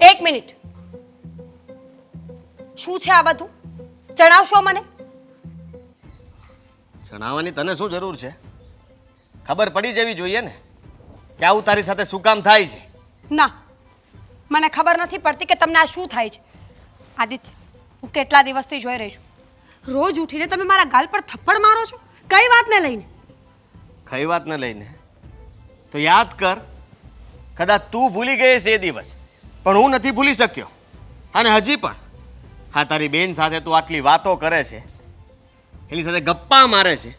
એક મિનિટ. શું છે આ બધું? જણાવશો મને? જણાવવાની તને શું જરૂર છે? ખબર પડી જવી જોઈએ ને કે આવું તારી સાથે શું કામ થાય છે. ના, મને ખબર નથી પડતી કે તમને આ શું થાય છે. આદિત્ય, હું કેટલા દિવસથી જોઈ રહી છું. રોજ ઉઠીને તમે મારા ગાલ પર થપ્પડ મારો છો. કઈ વાતને લઈને? કઈ વાતને લઈને? તો યાદ કર, કદાચ તું ભૂલી ગઈ છે એ દિવસ, પણ હું નથી ભૂલી શક્યો. અને હજી પણ હા, તારી બેન સાથે તું આટલી વાતો કરે છે, એની સાથે ગપ્પા મારે છે,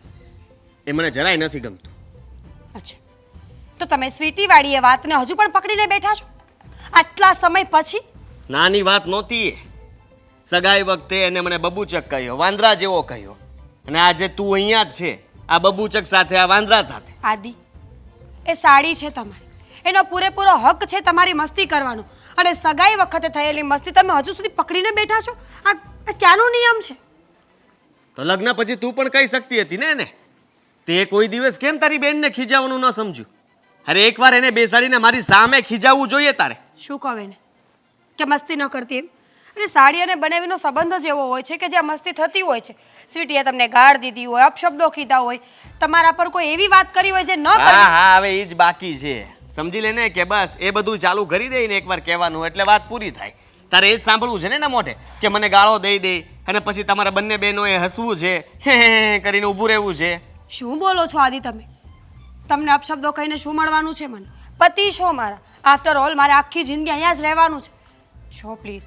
એ મને જરાય નથી ગમતું. અચ્છા, તો તમે સ્વીટી વાળી એ વાતને હજુ પણ પકડીને બેઠા છો આટલા સમય પછી? નાની વાત નહોતી એ. સગાઈ વખતે એને મને બબૂચક કહ્યો, વાંદરા જેવો કહ્યો, અને આજે તું અહીંયા જ છે આ બબૂચક સાથે, આ વાંદરા સાથે. આદિ, એ સાડી છે તમારી, એનો પૂરેપૂરો હક છે તમારી મસ્તી કરવાનો, અને સગાઈ વખતે થયેલી મસ્તી તમે હજુ સુધી પકડીને બેઠા છો. આ ક્યાંનો નિયમ છે? તો લગ્ન પછી તું પણ કહી શકતી હતી ને એને. તે કોઈ દિવસ કેમ તારી બેનને ખીજાવવાનું ન સમજ્યું? અરે એકવાર એને બેસાડીને મારી સામે ખીજાવવું જોઈએ તારે. શું કહો એને કે મસ્તી ન કરતી એમ? અને સાડી અને બનેવીનો સંબંધ જ એવો હોય છે કે જ્યાં મસ્તી થતી હોય છે. સ્વીટીએ તમને ગાળ દીધી હોય, અપશબ્દો કીધા હોય, તમારા પર કોઈ એવી વાત કરી હોય જે ન હા કરવી. હા, હવે એ જ બાકી છે. સમજી લે ને કે બસ એ બધું ચાલુ કરી દે ને એકવાર કહેવાનું એટલે વાત પૂરી થાય. તારે એ જ સાંભળવું છે ને એના મોઢે કે મને ગાળો દઈ દે અને પછી તમારા બંને બહેનોએ હસવું છે, હે કરીને ઊભું રહેવું છે. શું બોલો છો આદિ તમે? તમને અપશબ્દો કહીને શું મળવાનું છે મને? પતિ છો મારા. આફ્ટર ઓલ મારે આખી જિંદગી અહીંયા જ રહેવાનું છે. છો પ્લીઝ.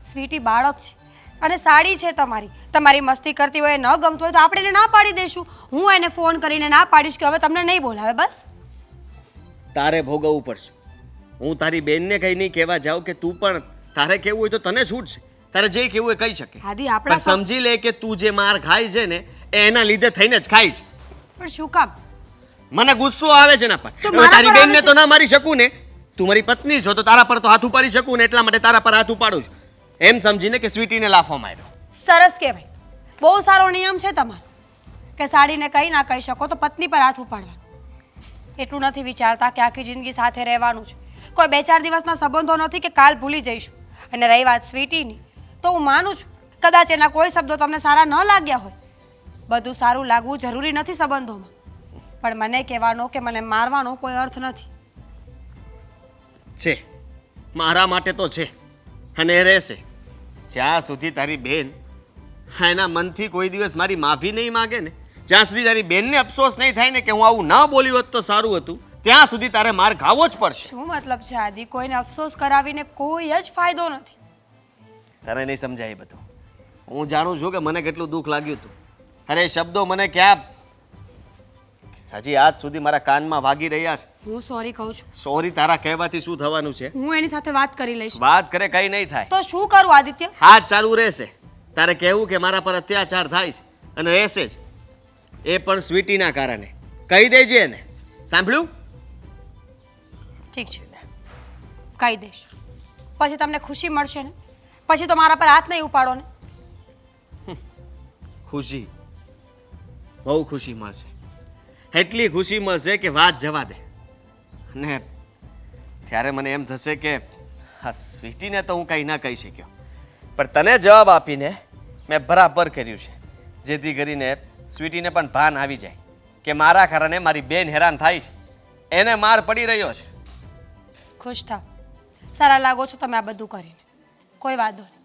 સ્વીટી બાળક છે અને સાડી છે તમારી. તમારી મસ્તી કરતી હોય, ન ગમતું હોય તો આપણે એને ના પાડી દઈશું. હું એને ફોન કરીને ના પાડીશ કે હવે તમને નહીં બોલાવે. બસ. તારે ભોગવવું પડશે. હું તારી બેનને કઈ નહીં કહેવા જાઉં કે તું પણ તારે કેવું હોય તો તને છૂટ છે. તારે જે કેવું હોય કહી શકે. આદિ, પણ આપણા સમજી લે કે તું જે માર ખાય છે ને એ એના લીધે થઈને જ ખાય છે. પણ શું કામ? મને ગુસ્સો આવે છે એના પર. તો હવે મારા તારી પર આવે બેનને છે? તો ના મારી શકું ને. તું મારી પત્ની છો તો તારા પર તો હાથ ઉપાડી શકું ને, એટલા માટે તારા પર હાથ ઉપાડું છું. એમ સમજીને કે સ્વીટીને લાફો માર્યો. સરસ કહેવાય. બહુ સારો નિયમ છે તમારો કે સાડીને કંઈ ના કહી શકો તો પત્ની પર હાથ ઉપાડવાનો. એટલું નથી વિચારતા કે આખી જિંદગી સાથે રહેવાનું છે. કોઈ 2-4 દિવસના સંબંધો નથી કે કાલ ભૂલી જઈશું. અને રહી વાત સ્વીટીની, તો હું માનું છું કદાચ એના કોઈ શબ્દો તમને સારા ન લાગ્યા હોય. બધું સારું લાગવું જરૂરી નથી સંબંધોમાં, પણ મને કહેવાનો કે મને મારવાનો કોઈ અર્થ નથી. છે, મારા માટે તો છે અને એ રહેશે જ્યાં સુધી તારી બેન એના મનથી કોઈ દિવસ મારી માફી નહીં માગે ને, જ્યાં સુધી તારી બેનને અફસોસ નહીં થાય ને કે હું આવું ન બોલ્યું હોત તો સારું હતું, ત્યાં સુધી તારે માર ખાવો જ પડશે. શું મતલબ છે આદિ? કોઈને અફસોસ કરાવીને કોઈ જ ફાયદો નથી. તારે નહીં સમજાય એ બધું. હું જાણું છું કે મને કેટલું દુઃખ લાગ્યું હતું. અરે એ શબ્દો મને ક્યાં હજી આજ સુધી મારા કાનમાં વાગી રહ્યા છે. હું સોરી કહું છું. સોરી તારા કહેવાથી શું થવાનું છે? હું એની સાથે વાત કરી લઈશ. વાત કરે કઈ નહીં થાય. તો શું કરું આદિત્ય? હા ચાલુ રહેશે. તારે કહેવું કે મારા પર અત્યાચાર થાય છે અને રહેશે જ, એ પણ સ્વીટીના કારણે. કહી દેજે એને. સાંભળ્યું? ઠીક છે, કહી દઈશ. પછી તમને ખુશી મળશે ને? પછી તો મારા પર હાથ નહીં ઉપાડો ને. ખુશી, બહુ ખુશી મળશે. એટલી ખુશી મળશે કે વાત જવા દે. અને ત્યારે મને એમ થશે કે હા, સ્વીટીને તો હું કંઈ ના કહી શક્યો, પણ તને જવાબ આપીને મેં બરાબર કર્યું છે, જેથી કરીને સ્વીટીને પણ ભાન આવી જાય કે મારા કારણે મારી બેન હેરાન થાય છે, એને માર પડી રહ્યો છે. ખુશ થાવ. સારા લાગો છો તમે આ બધું કરીને. કોઈ વાંધો નહીં.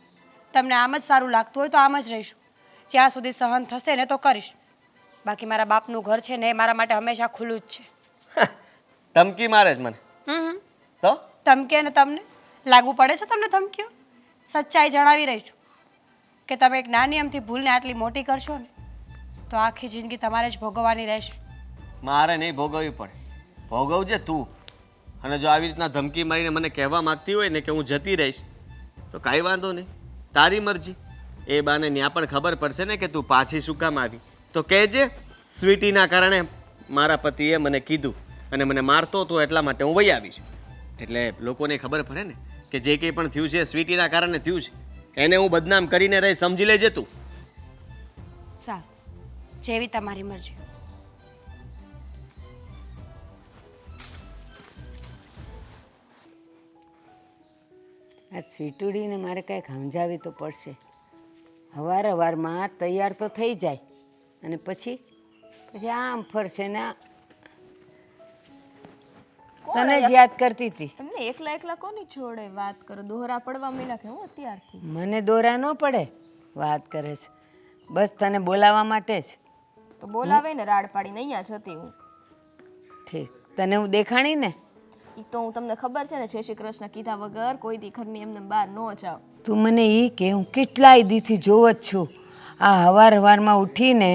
તમને આમ જ સારું લાગતું હોય તો આમ જ રહીશું. જ્યાં સુધી સહન થશે ને તો કરીશ. બાકી મારા બાપનું ઘર છે ને એ મારા માટે હંમેશા ખુલ્લું જ છે. ધમકી મારે જ મને તો? ધમકી અને તમને લાગુ પડે છે તમને ધમકીઓ? સચ્ચાઈ જણાવી રહી છું કે તમે એક નાની અમથી ભૂલને આટલી મોટી કરશો ને તો આખી જિંદગી તમારે જ ભોગવવાની રહેશે. મારે નહીં ભોગવવી પડે, ભોગવજે તું. અને જો આવી રીતના ધમકી મારીને મને કહેવા માંગતી હોય ને કે હું જતી રહીશ તો કાંઈ વાંધો નહીં, તારી મરજી. એ બાને ત્યાં પણ ખબર પડશે ને કે તું પાછી શું કામ આવી, તો કહેજે સ્વીટીના કારણે મારા પતિએ મને કીધું અને મને મારતો હતો એટલા માટે હું વહી આવીશ. એટલે લોકોને ખબર પડે ને કે જે કંઈ પણ થયું છે સ્વીટીના કારણે થયું છે. એને હું બદનામ કરીને રહી, સમજી લેજે તું. સારું, જેવી તમારી મરજી. આ સ્વીટુડીને મારે કાંઈક સમજાવી તો પડશે. હવારમાં તૈયાર તો થઈ જાય અને પછી આમ ફરશે ને તને જ યાદ કરતી હતી. એમને એકલા એકલા કોની જોડે વાત કરો? દોહરા પડવા માંડ્યા કે હું અત્યારથી? મને દોરા ન પડે, વાત કરે છે બસ તને બોલાવવા માટે જ. તો બોલાવે ને રાડ પાડીને અહીંયા જતી હું. ઠીક, તને હું દેખાણી ને? ઈ તો હું તમને ખબર છે ને, જય શ્રી કૃષ્ણ કીધા વગર કોઈ દી ઘરની એમને બહાર ન જાવ. તું મને એ કે હું કેટલાય દીથી જોવ જ છું. આ હવારમાં ઉઠીને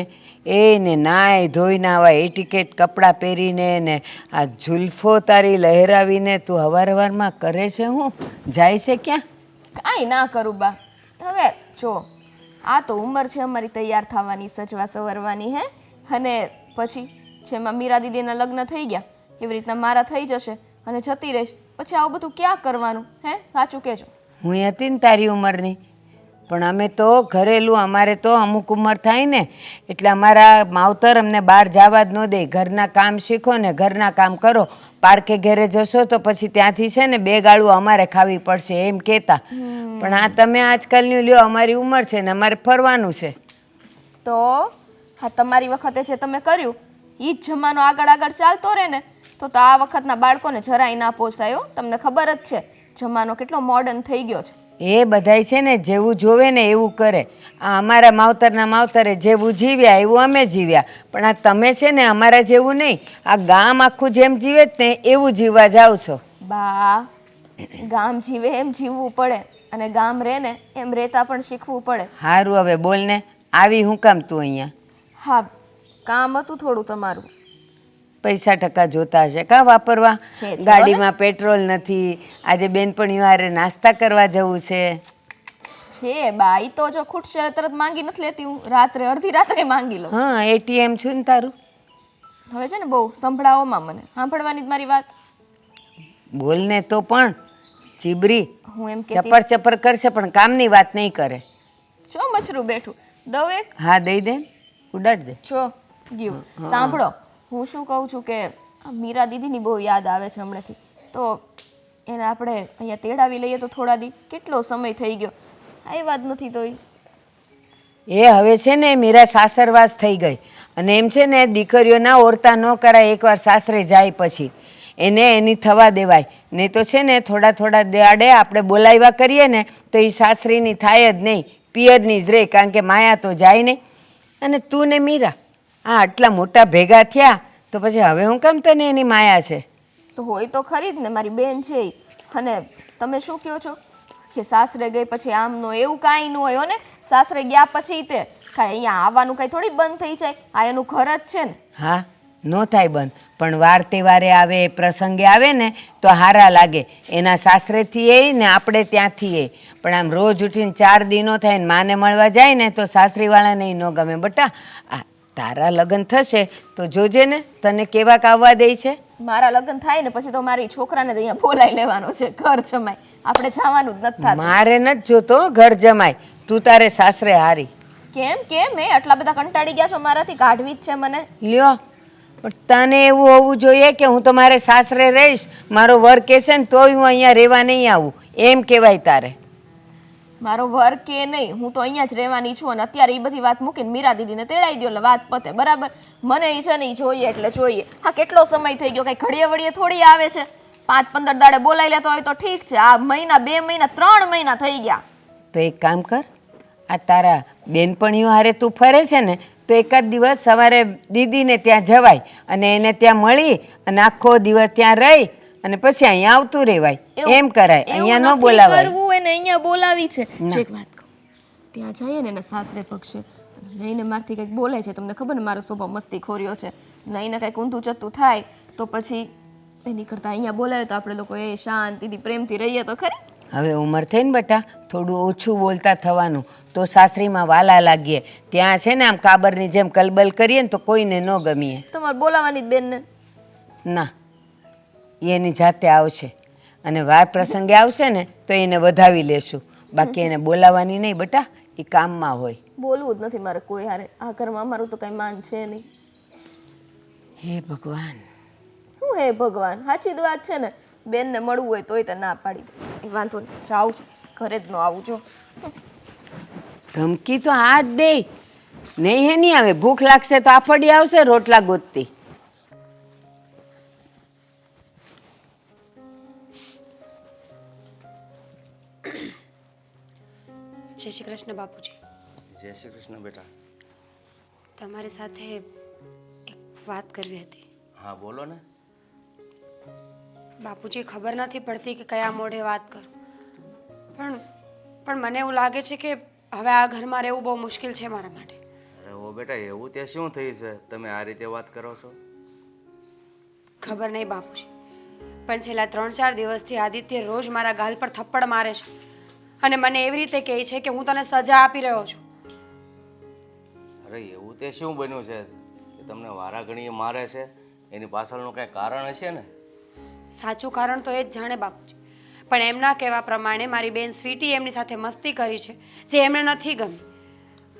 એને નાય ધોઈને આવા એટીકેટ કપડાં પહેરીને ને આ ઝુલ્ફો તારી લહેરાવીને તું હવારમાં કરે છે હું? જાય છે ક્યાં? કાંઈ ના કરું બા. હવે જો આ તો ઉંમર છે અમારી તૈયાર થવાની, સજવા સવરવાની હે. અને પછી જેમાં મીરા દીદીના લગ્ન થઈ ગયા એવી રીતના મારા થઈ જશે અને જતી રહીશ. પછી આવું બધું ક્યાં કરવાનું હે? સાચું કહેજો. હું હતી ને તારી ઉંમરની, પણ અમે તો ઘરેલું, અમારે તો અમુક ઉંમર થાય ને એટલે અમારા માવતર અમને બહાર જવા જ ન દે. ઘરના કામ શીખો ને ઘરના કામ કરો, પાર્કે ઘેરે જશો તો પછી ત્યાંથી છે ને 2 ગાળું અમારે ખાવી પડશે એમ કહેતા. પણ આ તમે આજકાલની લ્યો, અમારી ઉંમર છે ને અમારે ફરવાનું છે. તો હા, તમારી વખતે જે તમે કર્યું એ જ જમાનો આગળ આગળ ચાલતો રહે ને તો આ વખતના બાળકોને જરાય ના પોસાયો. તમને ખબર જ છે જમાનો કેટલો મોડર્ન થઈ ગયો છે. એ બધાય છે ને જેવું જોવે ને એવું કરે. આ અમારા માવતરના માવતરે જેવું જીવ્યા એવું અમે જીવ્યા, પણ આ તમે છે ને અમારા જેવું નહીં, આ ગામ આખું જેમ જીવે જ ને એવું જીવવા જાવ છો. બા, ગામ જીવે એમ જીવવું પડે અને ગામ રહે ને એમ રહેતા પણ શીખવું પડે. સારું હવે બોલ ને, આવી હું કામ તું અહીંયા? હા, કામ હતું થોડું તમારું. પૈસા ટકા જોતા હશે કાં વાપરવા? છે ગાડીમાં પેટ્રોલ નથી, આજે બેનપણીઓ હારે નાસ્તા કરવા જવું છે. છે બા, ઈ તો જો ખૂટશે તરત માંગી નથી લેતી હું, રાત્રે અડધી રાત્રે માંગી લઉં. હા, એટીએમ છું ને તારું. હવે છે ને બહુ સંભળાવોમાં મને, સાંભળવાની જ મારી વાત. બોલ ને તો પણ ચીબરી હું એમ કહેતી ચપર ચપર કરશે પણ કામની વાત નહીં કરે. છો મચરું બેઠું દઉં એક? હા દઈ દે, ઉડાડ દે. છો ગયું. સાંભળો, હું શું કહું છું કે આ મીરા દીદીની બહુ યાદ આવે છે હમણાંથી. તો એને આપણે અહીંયા તેડાવી લઈએ તો થોડા દી. કેટલો સમય થઈ ગયો, આવ્યા જ નથી તો એ હવે છે ને મીરા સાસરવાસ થઈ ગઈ અને એમ છે ને દીકરીઓના ઓરતા ન કરાય એકવાર સાસરે જાય પછી. એને એની થવા દેવાય, નહીં તો છે ને થોડા દાડે આપણે બોલાવ્યા કરીએ ને તો એ સાસરીની થાય જ નહીં, પિયરની જ રહે, કારણ કે માયા તો જાય નહીં. અને તું ને મીરા આ આટલા મોટા ભેગા થયા તો પછી હવે હું કેમ તને એની માયા છે? તો હોય તો ખરી જ ને, મારી બેન છે ઈ. અને તમે શું કહો છો કે સાસરે ગઈ પછી આમનો એવું કાંઈ ન હોય હો ને. સાસરે ગયા પછી તે કાંઈ અહીંયા આવવાનું કાંઈ થોડી બંધ થઈ જાય, આ એનું ઘર જ છે ને. હા, ન થાય બંધ, પણ વાર તહેવારે આવે, પ્રસંગે આવે ને તો હારા લાગે. એના સાસરેથી એ ને આપણે ત્યાંથી એ. પણ આમ રોજ ઉઠીને 4 દી નો થાય ને માને મળવા જાય ને તો સાસરીવાળાને ન ગમે. બટા આ તારા લગ્ન થશે તો જોજે ને તને કેવાક આવવા દે છે. મારા લગ્ન થાય ને પછી તો મારી છોકરાને તો અહીંયા બોલાવી લેવાનો છે, ઘર જમાય. આપણે જવાનું જ નથી થતું. મારે નથી જોતો ઘર જમાય, તું તારે સાસરે હારી. કેમ કેમ એ આટલા બધા કંટાળી ગયા છો મારાથી? કાઢવી જ છે મને. લ્યો, પણ તને એવું હોવું જોઈએ કે હું તમારે સાસરે રહીશ, મારો વર કહેશે ને તોય હું અહીંયા રહેવા નહીં આવું એમ કહેવાય તારે. મારો વર કે નહીં, હું તો અહીંયા જ રહેવાની છું. અને અત્યારે એ બધી વાત મૂકીને મીરા દીદીને તેડાઈ દો એટલે વાત પતે. બરાબર? મને એ છે ને ઈ જોઈએ એટલે જોઈએ. હા, કેટલો સમય થઈ ગયો, કઈ ઘડીએ વળીએ થોડી આવે છે. 5-15 દાડે બોલાવી લેતો હોય તો ઠીક છે. આ મહિના, 2 મહિના, 3 મહિના થઈ ગયા. તો એક કામ કર, આ તારા બેનપણીઓ હારે તું ફરે છે ને તો એકાદ દિવસ સવારે દીદીને ત્યાં જવાય અને એને ત્યાં મળી અને આખો દિવસ ત્યાં રહી અને પછી અહીંયા આવતું રહેવાય. એમ કરાય, અહીંયા ન બોલાવાય. કરવું એને અહીંયા બોલાવી છે. એક વાત કહું, ત્યાં જઈએ ને એને સાસરે પક્ષે નઈને મારથી કંઈક બોલાય છે. તમને ખબર ને મારો સ્વભાવ મસ્તી ખોર્યો છે. નઈને કંઈક ઊંધું ચતું થાય તો પછી એની કરતાં અહીંયા બોલાવે તો આપણે લોકો એ શાંતિથી પ્રેમથી રહીએ તો ખરી. હવે ઉંમર થઈ ને બેટા, થોડું ઓછું બોલતા થવાનું તો સાસરીમાં વાલા લાગીએ. ત્યાં છે ને આમ કાબરની જેમ કલબલ કરીએ ને તો કોઈને ન ગમીએ. તમારે બોલાવાની જ બેનને? ના, એની જાતે આવશે અને વાર પ્રસંગે આવશે ને તો એને વધાવી લેશું, બાકી એને બોલાવવાની નહીં બેટા, એ કામમાં હોય. બોલવું જ નથી મારે કોઈ હારે. આ ઘરમાં અમારું તો કઈ માન છે નહીં. હે ભગવાન! શું હે ભગવાન? સાચી જ વાત છે ને. બેનને મળવું હોય તોય તો ના પાડી દે. કંઈ વાંધો નહીં, જાઉં છું, ઘરે જ ન આવું જો. ધમકી તો આ જ દે. નહીં હે નહીં આવે. ભૂખ લાગશે તો આફડી આવશે રોટલા ગોતતી. જય શ્રી કૃષ્ણ બાપુજી. જય શ્રી કૃષ્ણ બેટા. તમારી સાથે એક વાત કરવી હતી. હા બોલો ને. બાપુજી, ખબર નથી પડતી કે કયા મોઢે વાત કરું, પણ મને એવું લાગે છે કે હવે આ ઘરમાં રહેવું બહુ મુશ્કેલ છે મારા માટે. અરે ઓ બેટા, એવું તે શું થયું છે તમે આ રીતે વાત કરો છો? ખબર નહીં બાપુજી, પણ છેલ્લા 3-4 દિવસથી આદિત્ય રોજ મારા ગાલ પર થપ્પડ મારે છે અને મને એવી રીતે કહે છે કે હું તને સજા આપી રહ્યો છું. અરે એવું તે શું બન્યું છે કે તમને વારા ઘણીએ મારે છે? એની પાછળનું કંઈ કારણ હશે ને? સાચું કારણ તો એ જ જાણે બાપુજી, પણ એમના કહેવા પ્રમાણે મારી બેન સ્વીટી એમની સાથે મસ્તી કરી છે જે એમને નથી ગમી,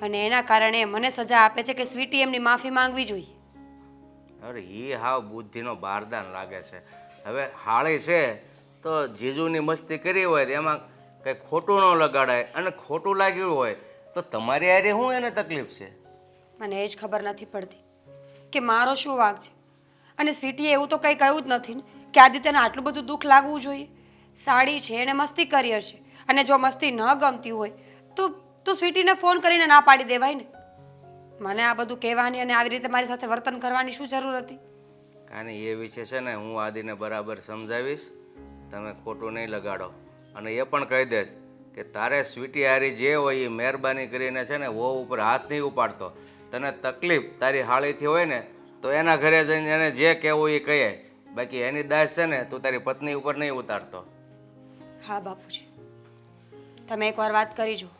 અને એના કારણે મને સજા આપે છે કે સ્વીટી એમની માફી માંગવી જોઈએ. અરે એ હાવ બુદ્ધિનો બારદાન લાગે છે. હવે હાળી છે તો જીજુની મસ્તી કરી હોય તો એમાં કંઈ ખોટું ન લગાડાય, અને ખોટું લાગ્યું હોય તો તમારી હારે શું એને તકલીફ છે? મને એ જ ખબર નથી પડતી કે મારો શું વાંક છે. અને સ્વીટીએ એવું તો કંઈ કહ્યું જ નથી ને કે આદિત્યને આટલું બધું દુઃખ લાગવું જોઈએ. સાડી છે, એને મસ્તી કરી હશે, અને જો મસ્તી ન ગમતી હોય તો સ્વીટીને ફોન કરીને ના પાડી દેવાય ને. મને આ બધું કહેવાની અને આવી રીતે મારી સાથે વર્તન કરવાની શું જરૂર હતી? કાંઈ એ વિશે છે ને હું આદિને બરાબર સમજાવીશ, તમે ખોટું નહીં લગાડો. અને એ પણ કહી દઈશ કે તારે સ્વીટી હારી જે હોય એ મહેરબાની કરીને છે ને વહુ ઉપર હાથ નહીં ઉપાડતો. તને તકલીફ તારી હાળીથી હોય ને તો એના ઘરે જઈને એને જે કહેવું એ કહે, બાકી એની દાસ છે ને તું તારી પત્ની ઉપર નહીં ઉતારતો. હા બાપુજી, તમે એકવાર વાત કરી જુઓ,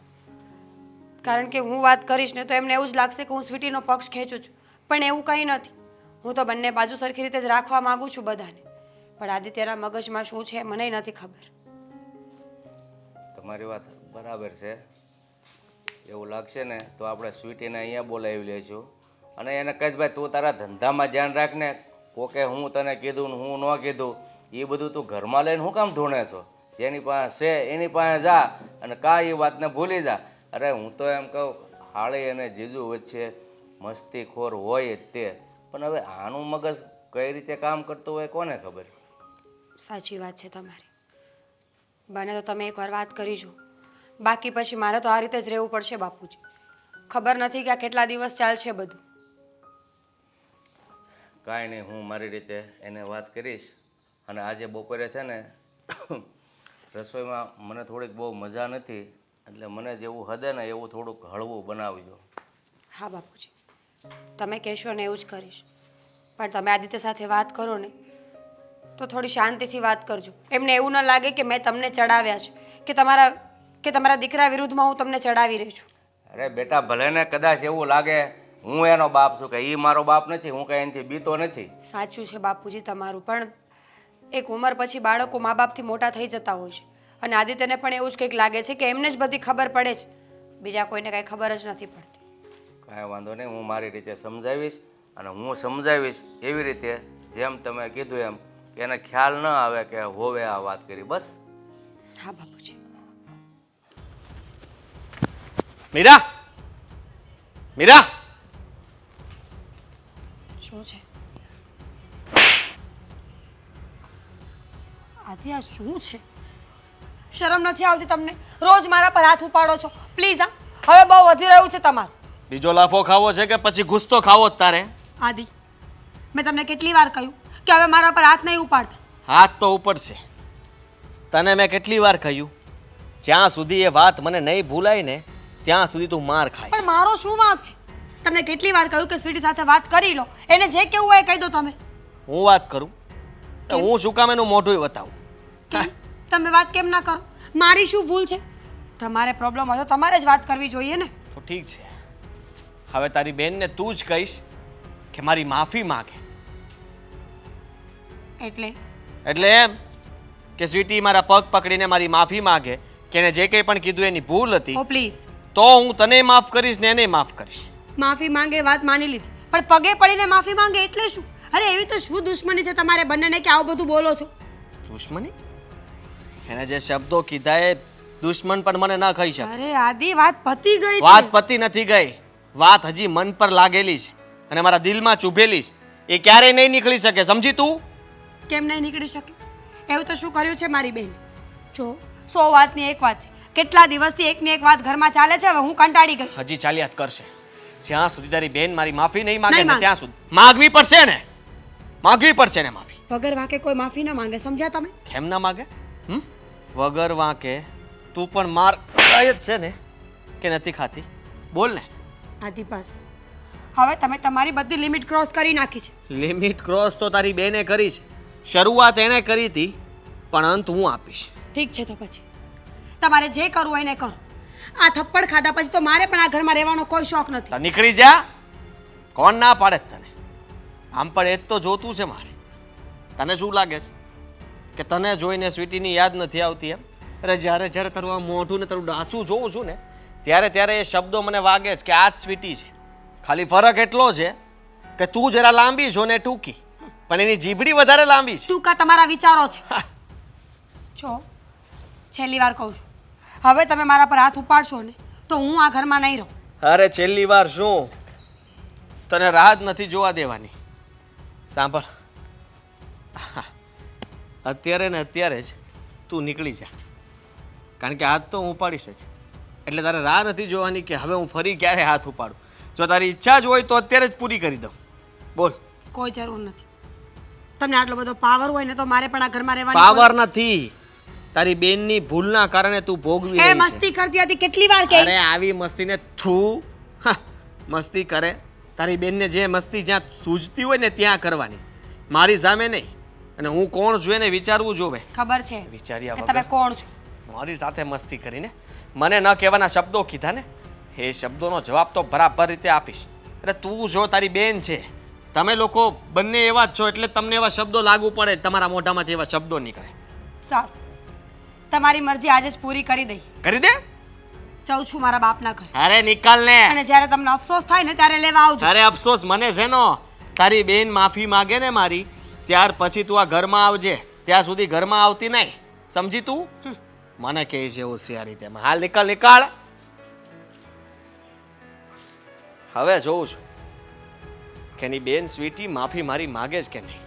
કારણ કે હું વાત કરીશ ને તો એમને એવું જ લાગશે કે હું સ્વીટીનો પક્ષ ખેંચું છું, પણ એવું કંઈ નથી. હું તો બંને બાજુ સરખી રીતે જ રાખવા માગું છું બધાને, પણ આદિત્યના મગજમાં શું છે મને નથી ખબર. તમારી વાત બરાબર છે. એવું લાગશે ને તો આપણે સ્વીટીને અહીંયા બોલાવી લઈશું અને એને કહીશ ભાઈ તું તારા ધંધામાં ધ્યાન રાખને, કોકે હું તને કીધું ને હું ન કીધું એ બધું તું ઘરમાં લઈને શું કામ ધૂણે છો? જેની પાસે છે એની પાસે જા અને કાં એ વાતને ભૂલી જા. અરે હું તો એમ કહું હાળી અને જીજુ વચ્ચે મસ્તીખોર હોય જ તે, પણ હવે આનું મગજ કઈ રીતે કામ કરતું હોય કોને ખબર. સાચી વાત છે તમારી. બને તો તમે એકવાર વાત કરી જુઓ, બાકી પછી મારે તો આ રીતે જ રહેવું પડશે બાપુજી. ખબર નથી કે આ કેટલા દિવસ ચાલશે બધું. કાંઈ નહીં, હું મારી રીતે એને વાત કરીશ. અને આજે બપોરે છે ને રસોઈમાં મને થોડીક બહુ મજા નથી, એટલે મને જેવું હદે ને એવું થોડુંક હળવું બનાવજો. હા બાપુજી, તમે કહેશો ને એવું જ કરીશ, પણ તમે આદિત્ય સાથે વાત કરો ને તો થોડી શાંતિથી વાત કરજો. એમને એવું ન લાગે કે મેં તમને ચડાવ્યા છે કે તમારા દીકરા વિરુદ્ધમાં હું તમને ચડાવી રહી છું. અરે બેટા, ભલે ને કદાચ એવું લાગે હું એનો બાપ છું, કે એ મારો બાપ નથી, હું કંઈ એનાથી બીતો નથી. સાચું છે બાપુજી તમારું, પણ એક ઉંમર પછી બાળકો મા બાપથી મોટા થઈ જતા હોય છે, અને આદિત્યને પણ એવું જ કંઈક લાગે છે કે એમને જ બધી ખબર પડે છે, બીજા કોઈને કાંઈ ખબર જ નથી પડતી. કાંઈ વાંધો નહીં, હું મારી રીતે સમજાવીશ. અને હું સમજાવીશ એવી રીતે જેમ તમે કીધું એમ, કે એને ખ્યાલ ન આવે કે હોવે આ વાત કરી. બસ. હા બાપુજી. મીરા, મીરા, શું છે આદિ? આ શું છે? શરમ નથી આવતી તમને? રોજ મારા પર હાથ ઉપાડો છો. પ્લીઝ હા, હવે બહુ વધી રહ્યું છે તમારું. બીજો લાફો ખાવો છે કે પછી ગુસ્તો ખાવો જ તારે? આદિ, મેં તમને કેટલી વાર કહ્યું કે હવે મારા પર હાથ નહીં ઉપાડતા? હાથ તો ઉપડશે. તને મેં કેટલી વાર કહ્યું, જ્યાં સુધી એ વાત મને નહીં ભૂલાય ને ત્યાં સુધી તું માર ખાઈશ. પણ મારો શું વાંક છે? તમને કેટલી વાર કહ્યું કે સ્વીટી સાથે વાત કરી લો, એને જે કેવું હોય એ કહી દો તમે. હું વાત કરું તો હું શું કામ એનું મોઢું બતાવું? કેમ? તમે વાત કેમ ના કરો? મારી શું ભૂલ છે? તમારે પ્રોબ્લેમ હોય તો તમારે જ વાત કરવી જોઈએ ને. તો ઠીક છે, હવે તારી બેનને તું જ કહીશ કે મારી માફી માંગે. એટલે એમ કે સ્વીટી મારા પગ પકડીને મારી માફી માંગે કે એને જે કંઈ પણ કીધું એની ભૂલ હતી, ઓ પ્લીઝ, તો હું તને માફ કરીશ ને એને માફ કરીશ. માફી માંગે વાત માની લીધી, પણ પગે પડીને માફી માંગે એટલે શું? અરે એવી તો શું દુશ્મની છે તમારે બંનેને કે આવું બધું બોલો છો? દુશ્મની? એને જે શબ્દો કીધા એ દુશ્મન પણ મને ન કહી શકે. અરે આદિ વાત પતી ગઈ વાત છે. પતી નથી ગઈ, વાત હજી મન પર લાગેલી છે અને મારા દિલમાં ચૂભેલી છે. એ ક્યારેય નહીં નીકળી શકે, સમજી તું? કેમ નહીં નીકળી શકે? એવું તો શું કર્યું છે મારી બેન? જો 100 વાતની એક વાત છે. કેટલા દિવસથી એકની એક વાત ઘરમાં ચાલે છે, હવે હું કંટાળી ગઈ છું. હજી ચાલ્યા જ કરશે. જ્યાં સુધી તારી બેન મારી માફી નહીં માંગે નહીં ને માંગે. ત્યાં સુધી માગવી પડશે ને, માગવી પડશે ને માફી. વગર વાંકે કોઈ માફી ન માંગે, સમજ્યા તમે? કેમ ના માગે? વગર વાંકે તું પણ માર ખાય જ છે ને કે નથી ખાતી? બોલ ને. આદિ બસ, હવે તમે તમારી બધી લિમિટ ક્રોસ કરી નાખી છે. લિમિટ ક્રોસ તો તારી બેને કરી છે. શરૂઆત એણે કરી હતી, પણ અંત હું આપીશ. ઠીક છે, તો પછી તમારે જે કરવું હોય એને કરો. આ થપ્પડ ખાધા પછી તો મારે પણ આ ઘરમાં રહેવાનો કોઈ શોખ નથી. તો નીકળી જા. કોણ ના પાડે છે તને? આમ પણ એ જ તો જોતું છે મારે. તને શું લાગે છે કે તને જોઈને સ્વીટીની યાદ નથી આવતી એમ? અરે જ્યારે જ્યારે તારું આ મોઢું ને તારું ડાચું જોઉં છું ને ત્યારે ત્યારે એ શબ્દો મને વાગે છે કે આ જ સ્વીટી છે. ખાલી ફરક એટલો છે કે તું જરા લાંબી છો ને ટૂંકી, પણ એની જીભડી વધારે લાંબી છે. ટૂંકા તમારા વિચારો છે. જો છેલ્લી વાર કહું છું, હવે તમે મારા પર હાથ ઉપાડશો ને તો હું આ ઘરમાં નહીં રહું. અરે છેલ્લી વાર શું, તને રાહ જ નથી જોવા દેવાની. સાંભળ, અત્યારે ને અત્યારે જ તું નીકળી જા, કારણ કે હાથ તો હું ઉપાડીશ જ. એટલે તારે રાહ નથી જોવાની કે હવે હું ફરી ક્યારે હાથ ઉપાડું. જો તારી ઈચ્છા જ હોય તો અત્યારે જ પૂરી કરી દઉં. બોલ. કોઈ જરૂર નથી. તમને આટલો બધો પાવર હોય ને તો મારે પણ આ ઘરમાં રહેવાની પાવર નથી, તારી બેનની ભૂલના કારણે તું ભોગવી એ રહી છે. મસ્તી કરતી હતી, કેટલી વાર કહી. અરે આવી મસ્તીને થૂ. મસ્તી કરે. તારી બેનને જે મસ્તી જ્યાં સૂઝતી હોય ને ત્યાં કરવાની, મારી સામે નહીં. અને હું કોણ છું એને વિચારવું જોવે. ખબર છે વિચાર્યા કે તમે વગર કોણ છો. મારી સાથે મસ્તી કરીને મને ન કહેવાના શબ્દો કીધા ને, એ શબ્દોનો જવાબ તો બરાબર રીતે આપીશ. એટલે તું જો તારી બેન છે, તમે લોકો બંને એવા જ છો એટલે તમને એવા શબ્દો લાગુ પડે, તમારા મોઢામાંથી એવા શબ્દો નીકળે. સારું, તમારી મરજી આજે જ પૂરી કરી દઈ. કરી દે. જાઉં છું મારા બાપના ઘરે. અરે નિકાલ ને. અને જ્યારે તમને અફસોસ થાય ને ત્યારે લેવા આવજો. અરે અફસોસ મને છે નો. તારી બેન માફી માગે ને મારી, ત્યાર પછી તું આ ઘરમાં આવજે. ત્યાં સુધી ઘરમાં આવતી નહીં, સમજી તું? મને કહે છે હોશિયારી તેમાં. હાલ નીકળ, નીકાળ. હવે જોઉં છું કે એની બેન સ્વીટી માફી મારી માગે જ કે નહીં.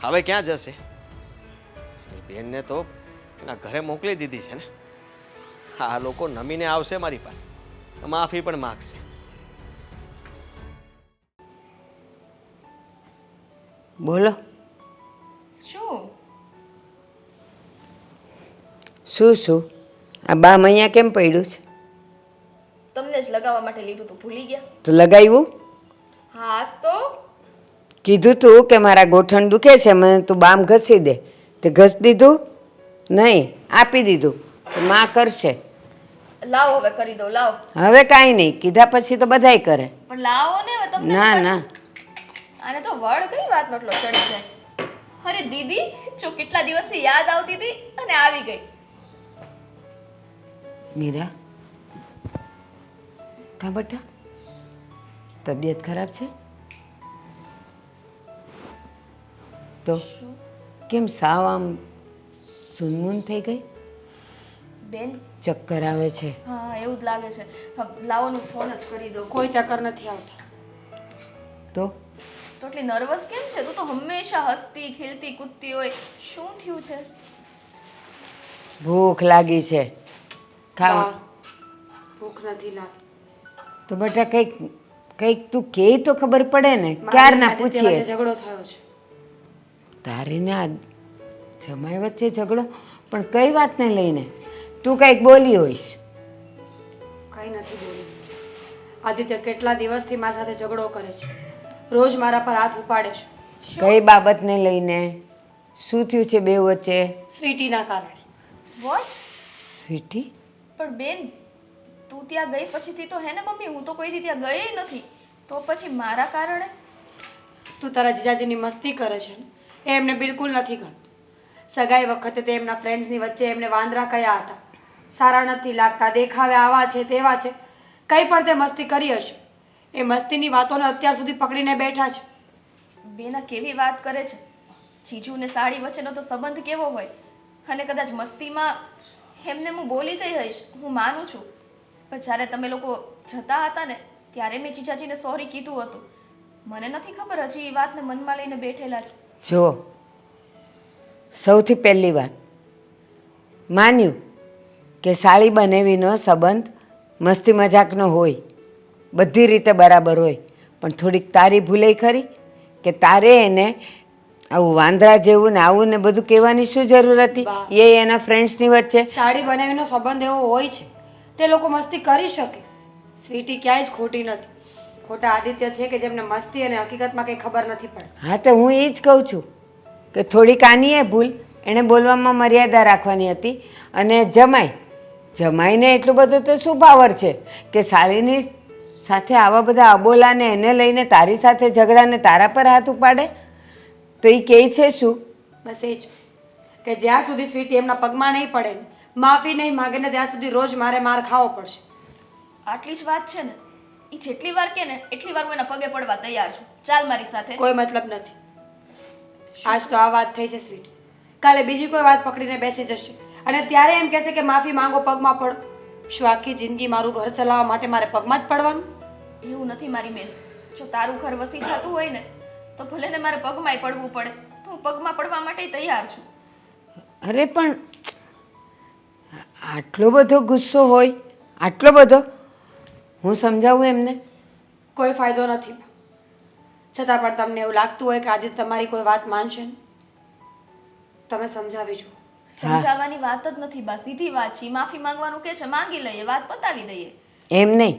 હવે ક્યાં જશે? એની બેનને તો એના ઘરે મોકલી દીધી છે ને. આ લોકો નમીને આવશે મારી પાસે, માફી પણ માગશે. બોલો. શું શું શું? આ બામ અહીંયા કેમ પડ્યું છે? તમને જ લગાવવા માટે લીધું તું, ભૂલી ગયા? તો લગાવ્યું? હાસ તો કીધું તું કે મારા ગોઠણ દુખે છે, મને તું બામ ઘસી દે. તે ઘસ દીધું? નહીં, આપી દીધું. તો માં કરશે. લાવો હવે કરી દો, લાવો. હવે કાંઈ નહીં, કીધા પછી તો બધાય કરે. પણ લાવો ને હવે તમને. ના ના, આને તો વળ કઈ વાતનો એટલો ચડી જાય. અરે દીદી, જો કેટલા દિવસથી યાદ આવતી હતી અને આવી ગઈ. મીરા, કા બેટા, તબિયત ખરાબ છે? તો કેમ સાવ આમ સુનમુન થઈ ગઈ? બેન, ચક્કર આવે છે? હા એવું જ લાગે છે. લાવો ને ફોન જ કરી દો. કોઈ ચક્કર નથી આવતા. તો તો એટલી નર્વસ કેમ છે? તું તો હંમેશા હસતી ખીલતી કૂદતી હોય. શું થયું છે? ભૂખ લાગી છે. ખાવા. ભૂખ નથી લાગતી. તો બેટા કંઈક કંઈક તું કે તો ખબર પડે ને. ક્યારના પૂછીએ. ઝઘડો થયો છે. તારે ને આ જમાઈ વચ્ચે ઝઘડો? પણ કઈ વાતને લઈને? તું કંઈક બોલી હોઈશ. કઈ નથી બોલી. આદિત્ય કેટલા દિવસથી મારા સાથે ઝઘડો કરે છે, રોજ મારા પર હાથ ઉપાડે છે. કઈ બાબતને લઈને? શું થયું છે બે વચ્ચે? સ્વીટીના કારણે. વોટ? સ્વીટી? પણ બેન, તું ત્યાં ગઈ પછીથી તો હે ને મમ્મી, હું તો કોઈ દી ત્યાં ગઈ નથી. તો પછી મારા કારણે? તું તારા જીજાજીની મસ્તી કરે છે ને, એ એમને બિલકુલ નથી ગમતું. સગાઈ વખતે તે એમના ફ્રેન્ડ્સની વચ્ચે એમને વાંદરા કયા હતા, સારા નથી લાગતા, દેખાવે આવા છે તેવા છે, કંઈ પણ તે મસ્તી કરી હશે. એ મસ્તીની વાતોને અત્યાર સુધી પકડીને બેઠા છે. બેના કેવી વાત કરે છે. જીજુ ને સાડી વચ્ચેનો તો સંબંધ કેવો હોય? અને કદાચ મસ્તીમાં એમને હું બોલી ગઈ હઈશ, હું માનું છું. પણ જ્યારે તમે લોકો જતા હતા ને ત્યારે મેં જીજાજીને સોરી કીધું હતું. મને નથી ખબર હજી એ વાતને મનમાં લઈને બેઠેલા છે. જો સૌથી પહેલી વાત માન્યું કે સાળી બનેવીનો સંબંધ મસ્તી મજાકનો હોય, બધી રીતે બરાબર હોય, પણ થોડીક તારી ભૂલાઈ ખરી કે તારે એને આવું વાંદરા જેવું ને આવું ને બધું કહેવાની શું જરૂર હતી એ એના ફ્રેન્ડ્સની વચ્ચે? સાડી બનાવીનો સંબંધ એવો હોય છે, તે લોકો મસ્તી કરી શકે. સ્વીટી ક્યાંય જ ખોટી નથી. ખોટા આદિત્ય છે કે જેમને મસ્તી અને હકીકતમાં કંઈ ખબર નથી પડતી. હા, તો હું એ જ કહું છું કે થોડીક આની એ ભૂલ, એણે બોલવામાં મર્યાદા રાખવાની હતી. અને જમાઈને એટલું બધું તો શું પાવર છે કે સાળીની સાથે આવા બધા અબોલાને એને લઈને તારી સાથે ઝઘડાને તારા પર હાથ ઉપાડે? તો એ કહે છે શું? બસ એ જ કે જ્યાં સુધી સ્વીટી એમના પગમાં નહીં પડે ને માફી નહીં માગે ને ત્યાં સુધી રોજ મારે માર ખાવો પડશે. આટલી જ વાત છે ને, એ જેટલી વાર કે ને એટલી વાર હું એના પગે પડવા તૈયાર છું. ચાલ મારી સાથે. કોઈ મતલબ નથી. આજ તો આ વાત થઈ છે સ્વીટી, કાલે બીજી કોઈ વાત પકડીને બેસી જશે અને ત્યારે એમ કહેશે કે માફી માંગો, પગમાં પડો. શું આખી જિંદગી મારું ઘર ચલાવવા માટે મારે પગમાં જ પડવાનું? એવું નથી મારી બેન. જો તારું ઘર વસી જતું હોય ને તો ભલે ને મારે પગમાંય પડવું પડે તો હું પગમાં પડવા માટે તૈયાર છું. અરે પણ આટલો બધો ગુસ્સો હોય, આટલો બધો? હું સમજાવું એમને? કોઈ ફાયદો નથી. છતાં પણ તમને એવું લાગતું હોય કે આજે તમારી કોઈ વાત માનશે ને, તમે સમજાવી જુઓ. સમજાવવાની વાત જ નથી, બસ સીધી વાત છે. માફી માંગવાનું કે છે, માંગી લઈએ, વાત પતાવી દઈએ. એમ નહીં,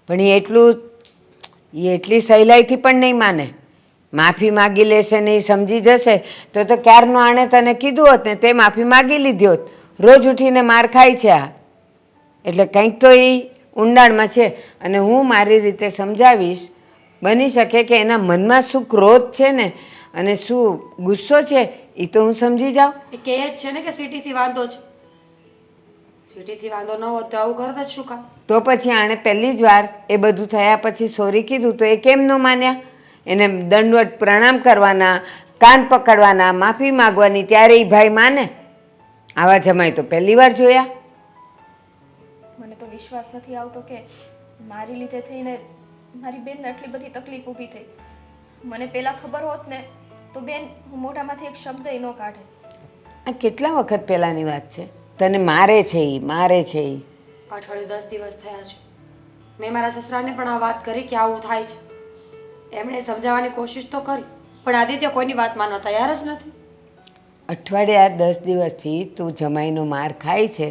પણ એ એટલી સહેલાઈથી પણ નહીં માને. માફી માગી લેશે ને એ સમજી જશે તો ક્યારનો આણે તને કીધું હોત ને તે માફી માગી લીધી હોત. રોજ ઉઠીને માર ખાય છે આ, એટલે કંઈક તો એ ઊંડાણમાં છે. અને હું મારી રીતે સમજાવીશ. બની શકે કે એના મનમાં શું ક્રોધ છે ને અને શું ગુસ્સો છે એ તો હું સમજી જાઉં. એ કહે જ છે ને કે સ્વીટીથી વાંધો છે. સ્વીટીથી વાંધો ન હોત તો આવું કરત જ શું કામ? તો પછી આણે પહેલી જ વાર એ બધું થયા પછી સોરી કીધું તો એ કેમ ન માન્યા? એને દંડવત પ્રણામ કરવાના, કાન પકડવાના, માફી માગવાની, ત્યારે એ ભાઈ માને? આવા જમાઈ તો પહેલી વાર જોયા. મને તો વિશ્વાસ નથી આવતો કે મારી લીધે થઈને મારી બેનને આટલી બધી તકલીફ ઊભી થઈ. મને પહેલાં ખબર હોત ને તો બેન હું મોઢામાંથી એક શબ્દ ન કાઢે. આ કેટલા વખત પહેલાંની વાત છે? તને મારે છે એ, મારે છે એ. અઠવાડિયે 10 દિવસ થયા છે. મેં મારા સસરાને પણ આ વાત કરી કે આવું થાય છે. એમણે સમજાવવાની કોશિશ તો કરી, પણ આદિત્ય કોઈની વાત માનવા તૈયાર જ નથી. અઠવાડિયા 10 દિવસથી તું જમાઈનો માર ખાય છે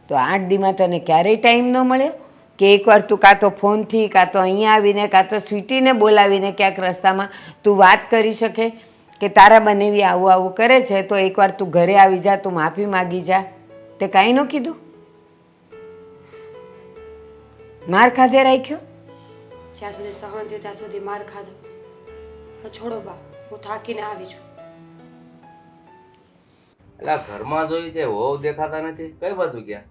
તો 8 દીમાં તને ક્યારેય ટાઈમ ન મળ્યો કે એકવાર તું કાં તો ફોનથી કાં તો અહીંયા આવીને કાં તો સ્વીટીને બોલાવીને ક્યાંક રસ્તામાં તું વાત કરી શકે કે તારા બનેવી આવું આવું કરે છે તો એકવાર તું ઘરે આવી જા, તું માફી માગી જા? તે કાંઈ ન કીધું? માર ખાધે રાખ્યો? જ્યાં સુધી સહન થયું ત્યાં સુધી માર ખાધો. હવે છોડો બા, હું થાકીને આવી છું. એટલે ઘરમાં જોઈ છે વહુ દેખાતા નથી, કઈ બાજુ ગયા?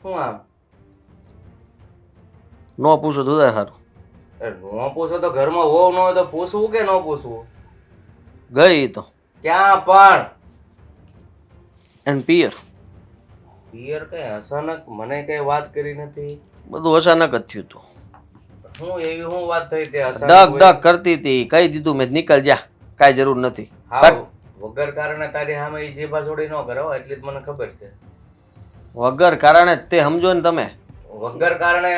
શું આમ ન પૂછો તો સારું. ન પૂછો તો ઘરમાં વહુ ન હોય તો પૂછવું કે ન પૂછવું? ગઈ તો ક્યાં પણ? એન પિયર. પિયર કઈ અચાનક મને કઈ વાત કરી નથી. બધું અચાનક જ થયું હતું. હું એવી હું વાત થઈ તે અચાનક ડગ ડગ કરતી હતી, કહી દીધું મેં નીકળ જા, કાંઈ જરૂર નથી. હા, વગર કારણે તારી સામે ઈ જીભા છોડી ન કરે હો, એટલી જ મને ખબર છે. વગર કારણે તે સમજો ને તમે. વગર કારણે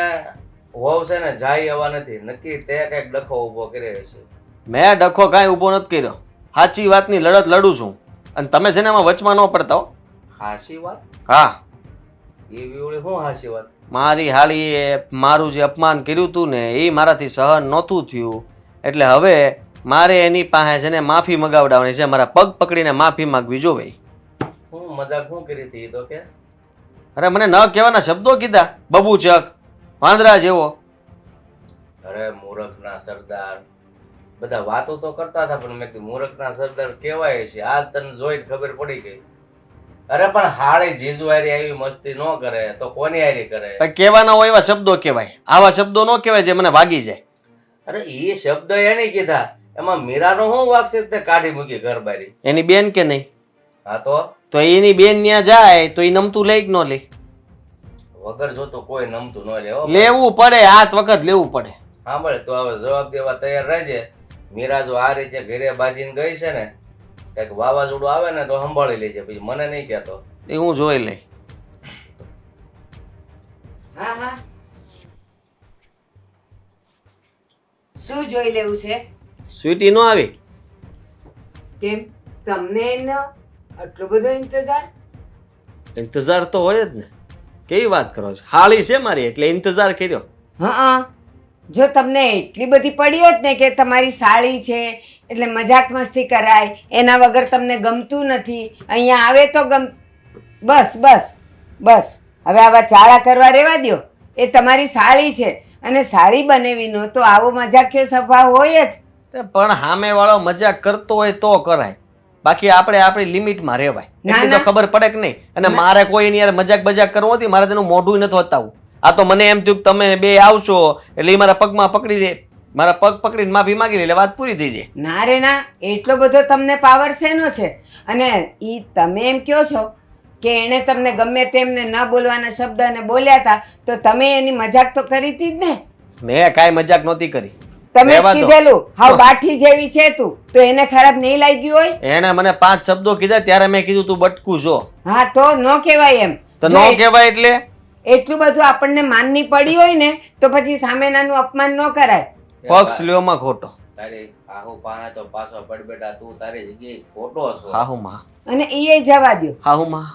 વહુ છે ને જાય એવા નથી, નક્કી તે કઈક ડખો ઊભો કર્યો છે. મેં ડખો કાંઈ ઊભો નથી કર્યો. સાચી વાતની લડત લડું છું અને તમે છે ને એમાં વચમાં ન પડતા હો. હાસી વાત? હા, એવી ઓળી શું હાસી વાત? મારી હાલીએ મારું જે અપમાન કર્યું હતું ને એ મારાથી સહન નહોતું થયું, એટલે હવે મારે એની પાસે છે ને માફી મગાવડાવવાની છે. મારા પગ પકડીને માફી માગવી જોવે. હું મજાક શું કરી હતી તો કે? અરે મને ન કહેવાના શબ્દો કીધા, બબૂચક, વાંદરા જેવો. અરે મૂર્ખના સરદાર, બધા વાતો તો કરતા હતા પણ મેં કીધું મૂર્ખના સરદાર કહેવાય છે, આજ તને જોઈને ખબર પડી ગઈ. અરે પણ હાળી જીજુ હારી આવી મસ્તી ન કરે તો કોની હારી કરે? કહેવાના હોય એવા શબ્દો કહેવાય, આવા શબ્દો ન કહેવાય જે મને વાગી જાય. અરે એ શબ્દ એને કીધા એમાં મીરાનો શું વાક છે તે કાઢી મૂકી ઘર બારી? એની બેન કે નહીં? હા તો તો એની બેન ત્યાં જાય તો એ નમતું લઈ કે ન લે? વગર જોતું કોઈ નમતું ન લે હો. લેવું પડે, હાથ વખત લેવું પડે. સાંભળે તો હવે જવાબ દેવા તૈયાર રહેજે. મીરા જો આ રીતે ઘરે બાજીને ગઈ છે ને, કંઈક વાવાઝોડું આવે ને તો સંભાળી લેજે, પછી મને નહીં કહેતો. એ હું જોઈ લઈ. હા હા શું જોઈ લેવું છે? સ્વીટી નો આવી? કેમ તમને એનો આટલો બધો ઇંતજાર? ઇંતજાર તો હોય જ ને. કેવી વાત કરો છો? હાળી છે મારી એટલે ઇંતજાર કર્યો. હા જો તમને એટલી બધી પડી હોત ને કે તમારી સાળી છે એટલે મજાક મસ્તી કરાય, એના વગર તમને ગમતું નથી, અહીંયા આવે તો બસ બસ બસ હવે આવા ચાળા કરવા રહેવા દ્યો. એ તમારી સાળી છે અને સાળી બનેવીનો તો આવો મજાકિયો સ્વભાવ હોય જ. પણ સામે વાળો મજાક કરતો હોય તો કરાય, બાકી આપણે આપણી લિમિટમાં રહેવાય. ના, એટલી તો ના. ખબર પડે કે નહીં. અને મારે કોઈ એની યાર મજાક કરવો હતી, મારે તેનું મોઢું નથી હોતાવું. આ તો મને એમ થયું કે તમે બે આવશો એટલે એ મારા પગમાં પકડી લે, મારા પગ પકડીને માફી માંગી લે એટલે વાત પૂરી થઈ જાય. ના રે ના, એટલો બધો તમને પાવર શેનો છે? અને ઈ તમે એમ કહો છો કે એણે તમને ગમે તેમને ન બોલવાના શબ્દને બોલ્યા હતા તો તમે એની મજાક તો કરી હતી જ ને? મેં કાંઈ મજાક નહોતી કરી. તમે જ રહેવા દો. કીધેલું હાવ બાઠી જેવી છે તું, તો એને ખરાબ નહીં લાગ્યું હોય? એણે મને 5 શબ્દો કીધા ત્યારે મેં કીધું તું બટકું છો. હા તો ન કહેવાય એમ. તો જો ન કહેવાય એટલે એટલું બધું આપણને માનની પડી હોય ને તો પછી સામેનાનું અપમાન ન કરાય. પક્ષ લ્યોમાં ખોટો. તારી આહુ પાણા તો પાછો પડ બેટા, તું તારી જગ્યાએ ખોટો છો. હાહુ માં, અને ઈ જવા દ્યો. હાહુ માં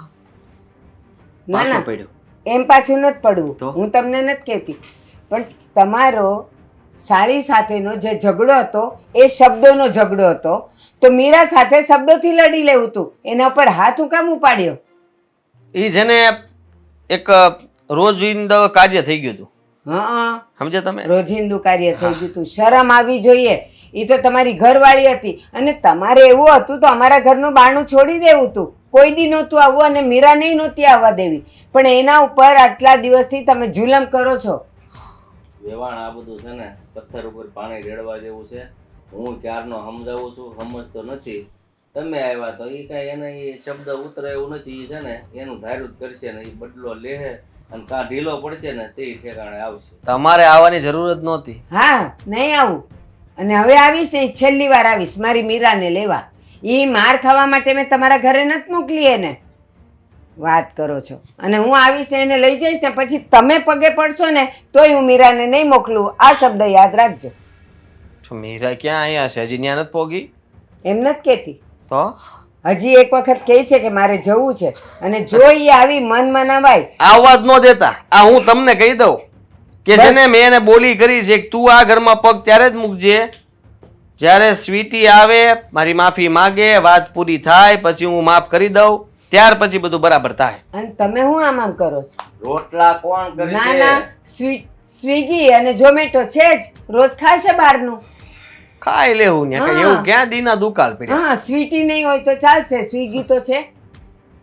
ના પાછો ના પડ્યો. એમ પાછું નથી તો? પડવું, હું તમને નથી કહેતી, પણ તમારો સાળી સાથેનો જે ઝઘડો હતો એ શબ્દોનો ઝઘડો હતો, તો મીરા સાથે શબ્દોથી લડી લેવું હતું, એના ઉપર હાથ હું કામ ઉપાડ્યો? એ છે ને એક રોજિંદા કાર્ય થઈ ગયું હતું. હા સમજે તમે? રોજિંદુ કાર્ય થઈ ગયું હતું. શરમ આવી જોઈએ. એ તો તમારી ઘરવાળી હતી અને તમારે એવું હતું તો અમારા ઘરનું બારણું છોડી દેવું હતું. કોઈ દી નહોતું આવવું અને મીરાને નહોતી આવવા દેવી, પણ એના ઉપર આટલા દિવસથી તમે જુલમ કરો છો. વેવાણ આ બધું છે ને પથ્થર ઉપર પાણી રેડવા જેવું છે. હું ક્યારનો સમજાવું છું, સમજતો નથી. તમે આવ્યા તો એ કાંઈ એને એ શબ્દ ઉતરે એવું નથી. ઈ છે ને એનું ધાર્યું જ કરશે ને, એ બદલો લેહે અને કાં ઢીલો પડશે ને તે ઠેકાણે આવશે. તમારે આવવાની જરૂર જ નહોતી. હા નહીં આવું, અને હવે આવીશ ને છેલ્લી વાર આવીશ મારી મીરાને લેવા. એ માર ખાવા માટે મેં તમારા ઘરે નથી મોકલી એને. વાત કરો છો. અને હું આવીશ ને એને લઈ જઈશ ને પછી તમે પગે પડશો ને તોય હું મીરાને નહીં મોકલું. આ શબ્દ યાદ રાખજો. તો મીરા ક્યાં અહીંયા છે? હજી ન્યા નથી પોગી? એમ નથી કહેતી, તો હજી એક વખત કહે છે કે મારે જવું છે, અને જો એ આવી મન મનાવાય. આવવા જ ન દેતા. આ હું તમને કહી દઉં કે છે ને મેં એને બોલી કરી છે કે તું આ ઘરમાં પગ ત્યારે જ મૂકજે જ્યારે સ્વીટી આવે, મારી માફી માગે, વાત પૂરી થાય, પછી હું માફ કરી દઉં, ત્યાર પછી બધું બરાબર થાય. અને તમે હું આમ કરો છો? રોટલા કોણ ના કરશે? ના, સ્વિગી અને ઝોમેટો છે જ, રોજ ખાશે બહારનું. ખાઈ લેવું ને હા. એવું ક્યાં દીના દુકાળ પડ્યા. હા સ્વીટી નહીં હોય તો ચાલશે, સ્વિગી તો છે.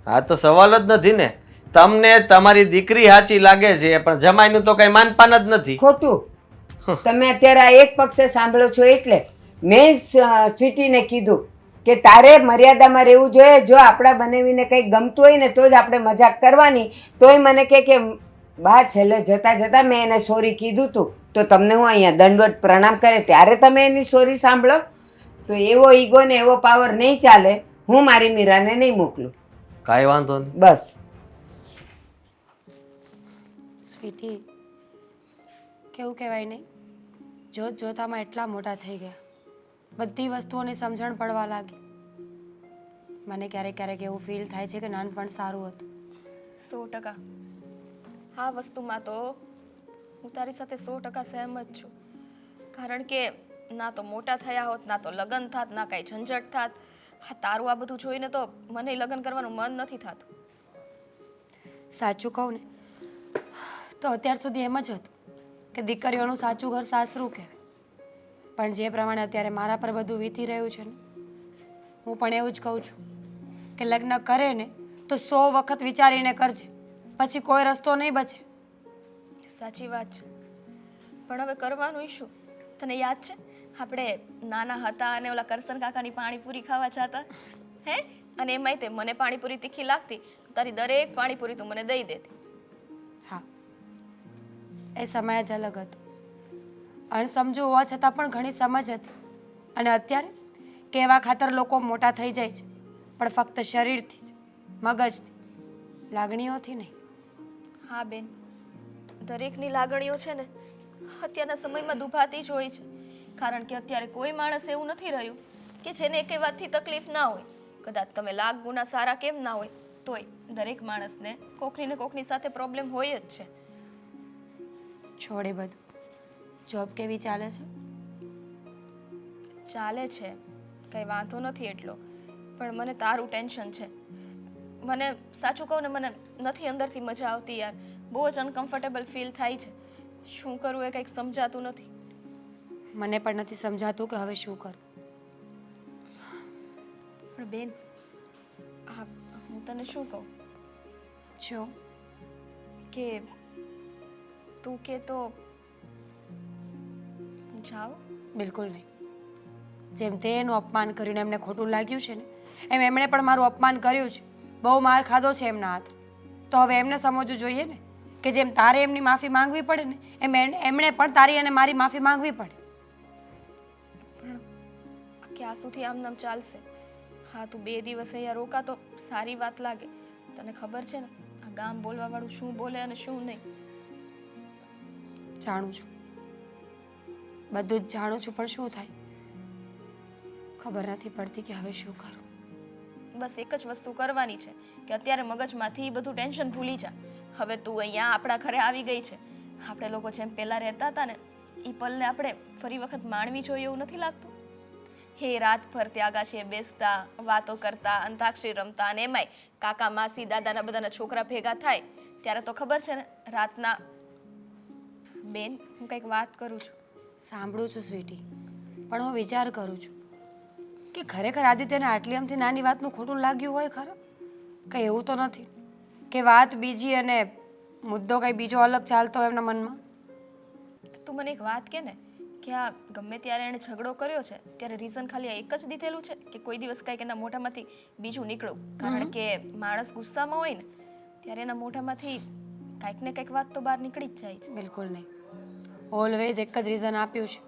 હા તો સવાલ જ નથી ને. તમને તમારી દીકરી સાચી લાગે છે પણ જમાઈનું તો કઈ માનપાન જ નથી. ખોટું. તમે અત્યારે આ એક પક્ષે સાંભળો છો એટલે મેં સ્વીટીને કીધું કે તારે મર્યાદામાં રહેવું જોઈએ. જો આપણા બનેવીને કંઈક ગમતું હોય ને તો જ આપણે મજાક કરવાની. તોય મને કે બા છેલ્લે જતાં જતાં મેં એને સોરી કીધું તું, તો તમને હું અહીંયા દંડવત પ્રણામ કરે ત્યારે તમે એની સોરી સાંભળો. તો એવો ઈગો ને એવો પાવર નહીં ચાલે. હું મારી મીરાને નહીં મોકલું. કાંઈ વાંધો નહીં. બસ. સ્વીટી, કેવું કહેવાય નહીં, જોત જોતામાં એટલા મોટા થઈ ગયા, બધી વસ્તુઓની સમજણ પડવા લાગી. મને ક્યારેક ક્યારેક એવું ફીલ થાય છે કે નાનપણ સારું હતું. 100%. આ વસ્તુમાં તો હું તારી સાથે 100% સહેમત છું. કારણ કે ના તો મોટા થયા હોત, ના તો લગ્ન થાત, ના કાંઈ ઝંઝટ થાત. હા તારું આ બધું જોઈને તો મને લગ્ન કરવાનું મન નથી થતું. સાચું કહું ને તો અત્યાર સુધી એમ જ હતું કે દીકરીઓનું સાચું ઘર સાસરું કહેવાય. પણ જે પ્રમાણે અત્યારે મારા પર બધું વીતી રહ્યું છે ને, હું પણ એવું જ કહું છું કે લગ્ન કરે ને તો 100 વખત વિચારીને કરજે, પછી કોઈ રસ્તો નહીં બચે. સાચી વાત છે, પણ હવે કરવાનું શું? તને યાદ છે આપણે નાના હતા અને ઓલા કરસન કાકાની પાણીપુરી ખાવા જતા હે, અને એમાંય તે મને પાણીપુરી તીખી લાગતી, તારી દરેક પાણીપુરી તું મને દઈ દેતી. હા, એ સમય જ અલગ હતો. અણસમજુ હોવા છતાં પણ ઘણી સમજ હતી. અને અત્યારે કેવા ખાતર લોકો મોટા થઈ જાય છે, પણ ફક્ત શરીરથી જ, મગજથી, લાગણીઓથી નહીં. હા બેન, દરેકની લાગણીઓ છે ને અત્યારના સમયમાં દુભાતી જ હોય છે. કારણ કે અત્યારે કોઈ માણસ એવું નથી રહ્યું કે જેને એકે વાતથી તકલીફ ના હોય. કદાચ તમે લાખ ગુના સારા કેમ ના હોય તોય દરેક માણસને કોકની ને કોકની સાથે પ્રોબ્લેમ હોય જ છે. છોડે બધું. જોબ કેવી ચાલે છે? ચાલે છે, કંઈ વાંધો નથી એટલો, પણ મને તારું ટેન્શન છે. મને સાચું કહું ને, મને નથી અંદરથી મજા આવતી યાર. બહુ જ અનકમ્ફર્ટેબલ ફીલ થાય છે. શું કરું એ કંઈક સમજાતું નથી. મને પણ નથી સમજાતું કે હવે શું કરું. પણ બેન, હા, હું તને શું કહું શું? કે તું કે તો હું જાઉં? બિલકુલ નહીં. જેમ તે એનું અપમાન કર્યું ને એમને ખોટું લાગ્યું છે ને, એમ એમણે પણ મારું અપમાન કર્યું છે. બહુ માર ખાધો છે એમના હાથ. તો હવે એમને સમજવું જોઈએ ને કે જેમ તારે એમની માફી માંગવી પડે ને, એમ એમણે પણ તારી અને મારી માફી માંગવી પડે. પણ ક્યાં સુધી આમ નામ ચાલશે? હા, તું 2 દિવસ અહીંયા રોકા તો સારી વાત લાગે. તને ખબર છે ને આ ગામ બોલવા વાળું શું બોલે અને શું નહીં. જાણું છું, બધું જ જાણું છું, પણ શું થાય ખબર નથી પડતી કે હવે શું કરું. બસ એક જ વસ્તુ કરવાની છે કે અત્યારે મગજમાંથી બધું ટેન્શન ભૂલી જા. હવે તું અહીંયા આપણા ઘરે આવી ગઈ છે. આપણે લોકો જેમ પહેલાં રહેતા હતા ને એ પલને આપણે ફરી વખત માણવી જોઈએ એવું નથી લાગતું? હે રાતભર ત્યાં આગાશીએ બેસતા, વાતો કરતા, અંતાક્ષરી રમતા, અને એમાંય કાકા માસી દાદાના બધાના છોકરા ભેગા થાય ત્યારે તો ખબર છે ને રાતના. બેન, હું કંઈક વાત કરું છું. સાંભળું છું સ્વીટી, પણ હું વિચાર કરું છું કે ખરેખર આદિત્યને આટલી આમથી નાની વાતનું ખોટું લાગ્યું હોય ખરા? કંઈ એવું તો નથી કે વાત બીજી અને મુદ્દો કંઈ બીજો અલગ ચાલતો હોય એમના મનમાં? તું મને એક વાત કે ને કે આ ગમે ત્યારે એણે ઝઘડો કર્યો છે ત્યારે રીઝન ખાલી આ એક જ દીધેલું છે કે કોઈ દિવસ કાંઈક એના મોઢામાંથી બીજું નીકળ્યું? કારણ કે માણસ ગુસ્સામાં હોય ને ત્યારે એના મોઢામાંથી કાંઈક ને કાંઈક વાત તો બહાર નીકળી જ જાય છે. બિલકુલ નહીં. ઓલવેઝ એક જ રીઝન આપ્યું છે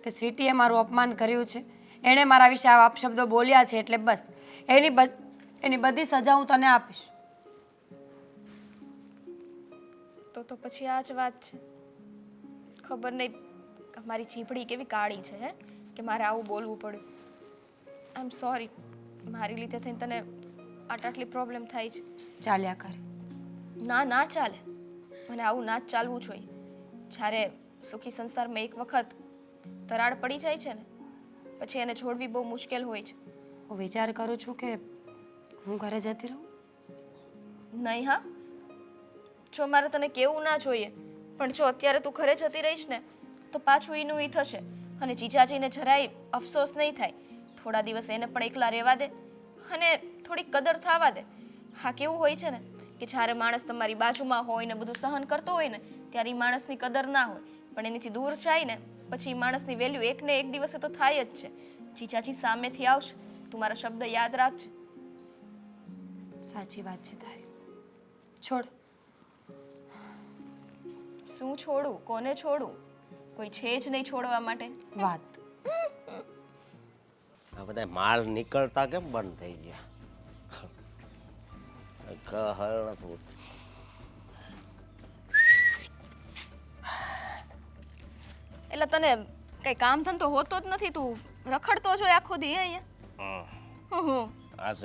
કે સ્વીટીએ મારું અપમાન કર્યું છે, એણે મારા વિશે આવા અપશબ્દો બોલ્યા છે, એટલે બસ એની બધી સજા હું તને આપીશ. તો પછી આ જ વાત છે. ખબર નહીં મારી ચીપડી કેવી કાળી છે હે કે મારે આવું બોલવું પડ્યું. આઈ એમ સોરી. મારી લીધે થઈને તને આટલી પ્રોબ્લેમ થાય છે. ચાલ્યા કરે. ના ના ચાલે. મને આવું ના જ ચાલવું જોઈએ. જ્યારે સુખી સંસારમાં એક વખત તરાડ પડી જાય છે ને પછી એને છોડવી બહુ મુશ્કેલ હોય છે. હું વિચાર કરું છું કે હું ઘરે જતી રહું. નહીં હા, જો મારે તને કેવું ના જોઈએ, પણ જો અત્યારે તું ઘરે જતી રહીશ ને તો પાછું એનું ઈ થશે અને જીજાજીને જરાય અફસોસ નહીં થાય. થોડા દિવસ એને પણ એકલા રહેવા દે અને થોડીક કદર થવા દે. હા, કેવું હોય છે ને કે જ્યારે માણસ તમારી બાજુમાં હોય ને બધું સહન કરતો હોય ને ત્યારે એ માણસની કદર ના હોય, પણ એનીથી દૂર જાય ને પછી એ માણસની વેલ્યુ એક ને એક દિવસે તો થાય જ છે. જીજાજી સામેથી આવશે, તું મારા શબ્દ યાદ રાખજે. સાચી વાત છે તારી. છોડ. શું છોડું? કોને છોડું? કોઈ છે જ નહીં છોડવા માટે. વાત આ બધા માલ નીકળતા કેમ બંધ થઈ ગયા? કહળ નથી. એટલે તને કઈ કામ ધંધો હોતો જ નથી, તું રખડતો જ હોય આખો દી અહીંયા. આજ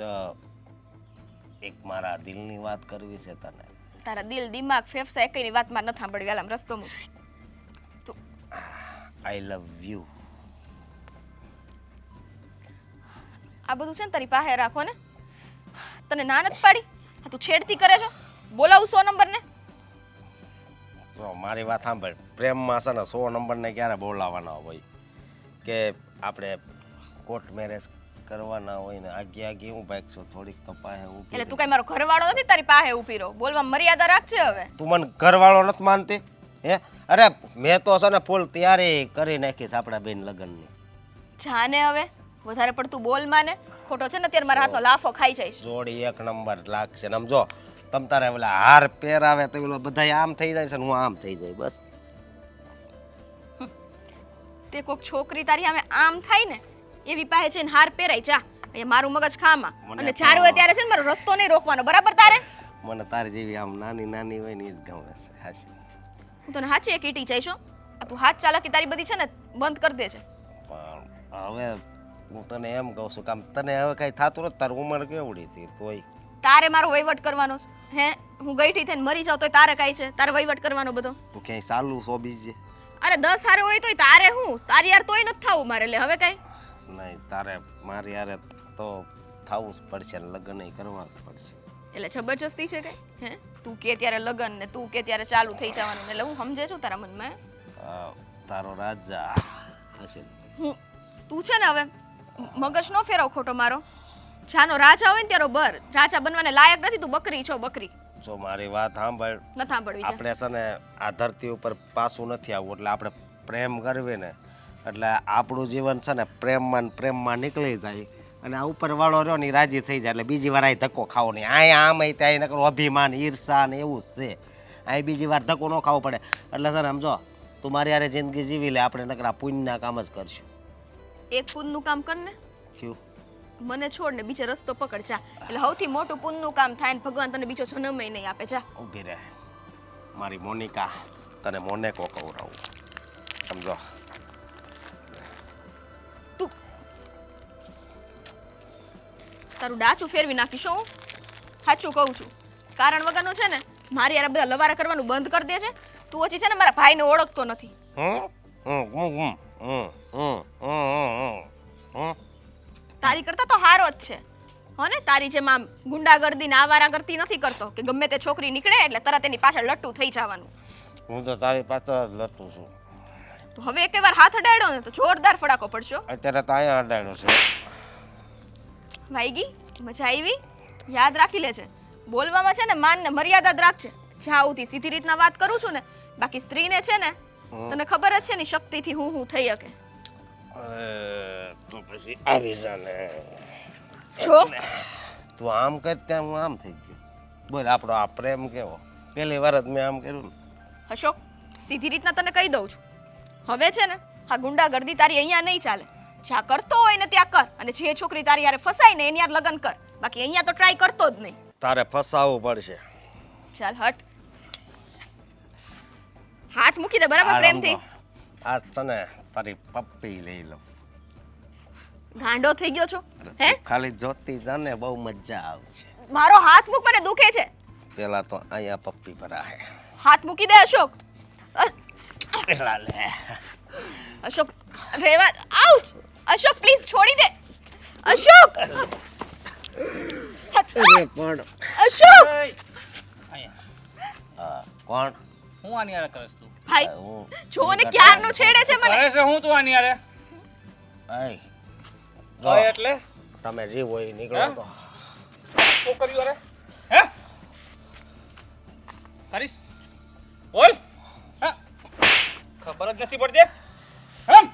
એક મારા દિલની વાત કરવી છે તને. તારા દિલ દિમાગ ફેફસા એકની વાત માં ન સાંભળવી. આમ રસ્તો મૂક. આઈ લવ યુ. આ બધું છે ને તારી પાસે રાખો ને. તને ના નથી પાડી? હા, તું છેડતી કરે છો. બોલાવું 100 નંબર ને. જો મારી વાત સાંભળ, પ્રેમમાં છે ને 100 નંબરને ક્યારે બોલાવાના હોય કે આપણે કોર્ટ મેરેજ કરવાના હોય ને આગે હું ભાગશું થોડીક તો પાસે ઊભી એટલે તું કઈ મારો ઘરવાળો નથી તારી પાસે ઊભી રહો. બોલવા મર્યાદા રાખજે હવે. તું મને ઘરવાળો નથી માનતી હે? અરે મેં તો છે ને ફૂલ તૈયારી કરી નાખીશ આપણા બેન લગ્નની. જાને હવે વધારે પડતું બોલ માને ખોટો છે ને અત્યારે મારા હાથનો લાફો ખાઈ જઈશ. જોડી એક નંબર લાગશે ને આમ જો તમ તારે ઓલા હાર પહેરાવે તો ઓલો બધા આમ થઈ જાય છે ને હું આમ થઈ જાય બસ. તે કોક છોકરી તારી સામે આમ થાય ને એવી પાસે છે ને હાર પહેરાય જા અહીંયા મારું મગજ ખામાં મને અને ચાર હોય ત્યારે છે ને મારો રસ્તો નહીં રોકવાનો બરાબર તારે. મને તારી જેવી આમ નાની નાની હોય ને એ જ ગમે છે હાચી. હું તને સાચી એક ઈટી જઈશ હો. આ તું હાથ ચાલાકી તારી બધી છે ને બંધ કરી દે છે. પણ હવે હું તને એમ કહું છું કે આમ તને હવે કઈ થતું નથી તારી ઉંમર કેવડી હતી તોય તારે મારો વહીવટ કરવાનો છે હે હું ગઈઠી થઈને મરી જાઉં તોય તારે કાંઈ છે તારે વહીવટ કરવાનો બધો. તું ક્યાંય ચાલુ છો બીજે અરે 10 હારે હોય તોય તારે હું તારી યાર તોય નથી થાવું મારે એટલે હવે કાંઈ નહીં તારે મારી યારે તો થવું જ પડશે ને લગ્ન કરવા જ પડશે. એટલે જબરજસ્તી છે કઈ હે તું કે ત્યારે લગન ને તું કે ત્યારે ચાલુ થઈ જવાનું એટલે હું સમજે છું તારા મનમાં તારો રાજા હશે. હું તું છે ને હવે મગજ નો ફેરવ ખોટો મારો જાનો રાજા હોય ને ત્યારે બર રાજા બનવાને લાયક નથી તું બકરી છો બકરી. જો મારી વાત સાંભળ ન સાંભળવી છે આપણે છે ને આ ધરતી ઉપર પાછું નથી આવવું એટલે આપણે પ્રેમ કરવી ને એટલે આપણું જીવન છે ને પ્રેમમાં નીકળી જાય અને આ ઉપરવાળો રહ્યો ને ઈ રાજી થઈ જાય એટલે બીજી વાર અહીં ધક્કો ખાવો નહીં. અહીંયા આમ ત્યાં નકરું અભિમાન ઈર્ષા ને એવું જ છે. અહીં બીજી વાર ધક્કો ન ખાવો પડે એટલે છે ને સમજો તું મારી યારે જિંદગી જીવી લે આપણે નકરા પુણ્યના કામ જ કરશું. એક પુનનું કામ કર ને શું મને છોડ ને બીજે રસ્તો પકડ જા એટલે સૌથી મોટું પુનનું કામ થાય ને ભગવાન તને બીજો જન્મય નહીં આપે જા. ઊભી રહે મારી મોનિકા તને મોનેકો કવરાવું સમજો. તું તારું ડાચું ફેરવી નાખીશ હું સાચું કહું છું. કારણ વગરનું છે ને મારી યાર બધા લવારા કરવાનું બંધ કરી દે છે. તું ઓછી છે ને મારા ભાઈને ઓળખતો નથી. તારી કરતા તો હારો જ છે હો ને તારી જેમ આમ ગુંડાગર્દી ને આવારા કરતી નથી કરતો કે ગમે તે છોકરી નીકળે એટલે તરત એની પાછળ લટ્ટુ થઈ જવાનું. હું તો તારી પાછળ જ લટું છું. તો હવે એક વાર હાથ અડાડ્યો ને તો જોરદાર ફડાકો પડશો. અત્યારે તો અહીંયા અડાડ્યો છે. વાઈગી મજા આવી યાદ રાખી લેજે બોલવામાં છે ને માન ને મર્યાદા જ રાખજે. જાઉથી સીધી રીતના વાત કરું છું ને બાકી સ્ત્રીને છે ને તને ખબર જ છે ને શક્તિથી હું થઈ શકે. તો પછી આવી જા ને જો તું આમ કર ત્યાં હું આમ થઈ ગયો. બોલ આપણો આ પ્રેમ કેવો પહેલી વાર જ મેં આમ કર્યું ને. અશોક સીધી રીતના તને કહી દઉં છું હવે છે ને આ ગુંડાગર્દી તારી અહીંયા નહીં ચાલે. જ્યાં કરતો હોય ને ત્યાં કર અને જે છોકરી તારી યારે ફસાય ને એની યાર લગ્ન કર બાકી અહીંયા તો ટ્રાય કરતો જ નહીં. તારે ફસાવવું પડશે. ચાલ હટ હાથ મૂકી દે બરાબર પ્રેમથી. આજ છે ને તારી પપ્પી લઈ લઉં. ગાંડો થઈ ગયો છો હે ખાલી જોતી જાને બહુ મજા આવશે. મારો હાથ મૂક મને દુખે છે. પેલા તો અહીંયા પપ્પી ભરાય. હાથ મૂકી દે અશોક. પેલા લે અશોક રેવા આઉચ અશોક પ્લીઝ છોડી દે અશોક. પણ અશોક હા કોણ હું આની યારે કરસ તું ભાઈ હું જો ને ક્યારનું છેડે છે મને. કરે છે હું તું આની યારે આય તો એટલે તમે જીવ હોય ઈ નીકળો તો શું કર્યું અરે હે કરીશ બોલ હા ખબર જ નથી પડતી હમ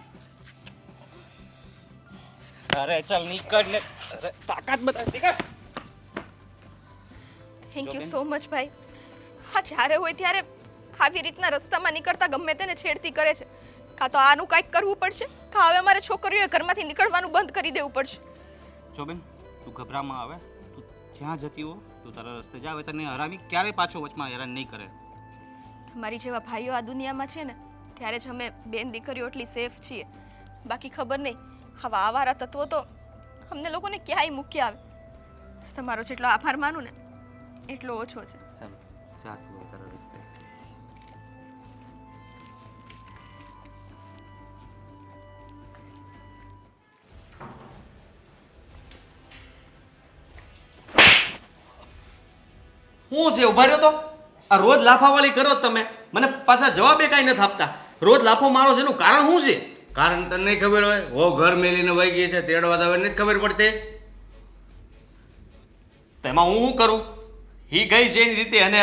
અરે ચાલ નીકળ ને અરે તાકાત બતા નીકળ. થેન્ક યુ સો મચ ભાઈ. હા જ્યારે હોય ત્યારે આવી રીતના રસ્તામાં નીકળતા ગમે તેને છેડતી કરે છે. કાં તો આનું કંઈક કરવું પડશે કાં હવે મારે છોકરીઓએ ઘરમાંથી નીકળવાનું બંધ કરી દેવું પડશે. જો બેન તું ગભરામાં આવે તું જ્યાં જતી હો તું તારા રસ્તે જા. હવે તને હરામી ક્યારેય પાછો વચમાં હેરાન નહીં કરે. તમારી જેવા ભાઈઓ આ દુનિયામાં છે ને ત્યારે જ અમે બેન દીકરીઓ એટલી સેફ છીએ. બાકી ખબર નહીં આવા આવારા તત્વો તો અમને લોકોને ક્યાંય મૂકી આવે. તમારો જેટલો આભાર માનું ને એટલો ઓછો છે. ચાલ જા તું તારા રસ્તે. હું છે ઉભા રહ્યો તો આ રોજ લાફાવાળી કરો તમે મને પાછા જવાબે કાંઈ નથી આપતા. રોજ લાફો મારો છે એનું કારણ શું છે? કારણ તને નહીં ખબર હોય હો ઘર મેલીને વહી ગઈ છે તેડવા આવે નથી ખબર પડતી. તો એમાં હું શું કરું? એ ગઈ છે એની રીતે અને